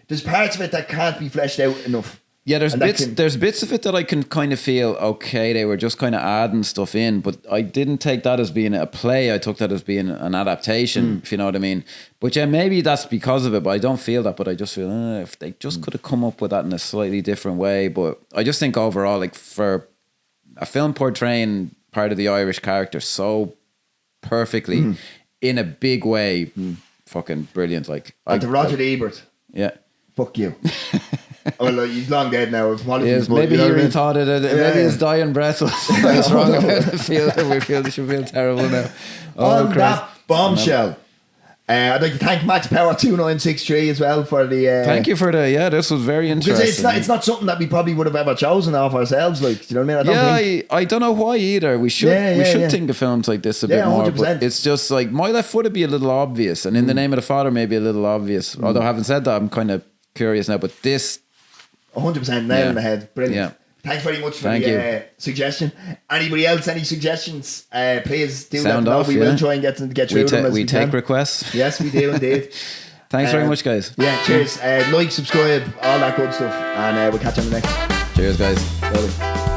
there's parts of it that can't be fleshed out enough. Yeah, there's bits of it that I can kind of feel, okay, they were just kind of adding stuff in, but I didn't take that as being a play. I took that as being an adaptation, if you know what I mean. But yeah, maybe that's because of it, but I don't feel that. But I just feel, if they just could have come up with that in a slightly different way. But I just think overall, like for a film portraying part of the Irish character so perfectly in a big way, fucking brilliant. Like, and to Roger Ebert. Yeah. Fuck you. Well, he's long dead now. Yes, maybe he rethought it. Maybe his dying breath was wrong about the field. We should feel terrible now. On that bombshell, I'd like to thank Max Power 2963 as well for the. Thank you for the. Yeah, this was very interesting. It's not something that we probably would have ever chosen off ourselves. Like, do you know what I mean? I don't know why either. We should think of films like this a bit more. 100%. But it's just like My Left Foot would be a little obvious, and In the Name of the Father maybe a little obvious. Although having said that, I'm kind of curious now. But this. 100% nail in the head. Brilliant. Yeah. Thanks very much for the suggestion. Anybody else, any suggestions? Please do let us know. We will try and get through them as we can. Take requests. Yes, we do indeed. Thanks very much, guys. Yeah, cheers. Like, subscribe, all that good stuff. And we'll catch you on the next. Cheers, guys. Bye.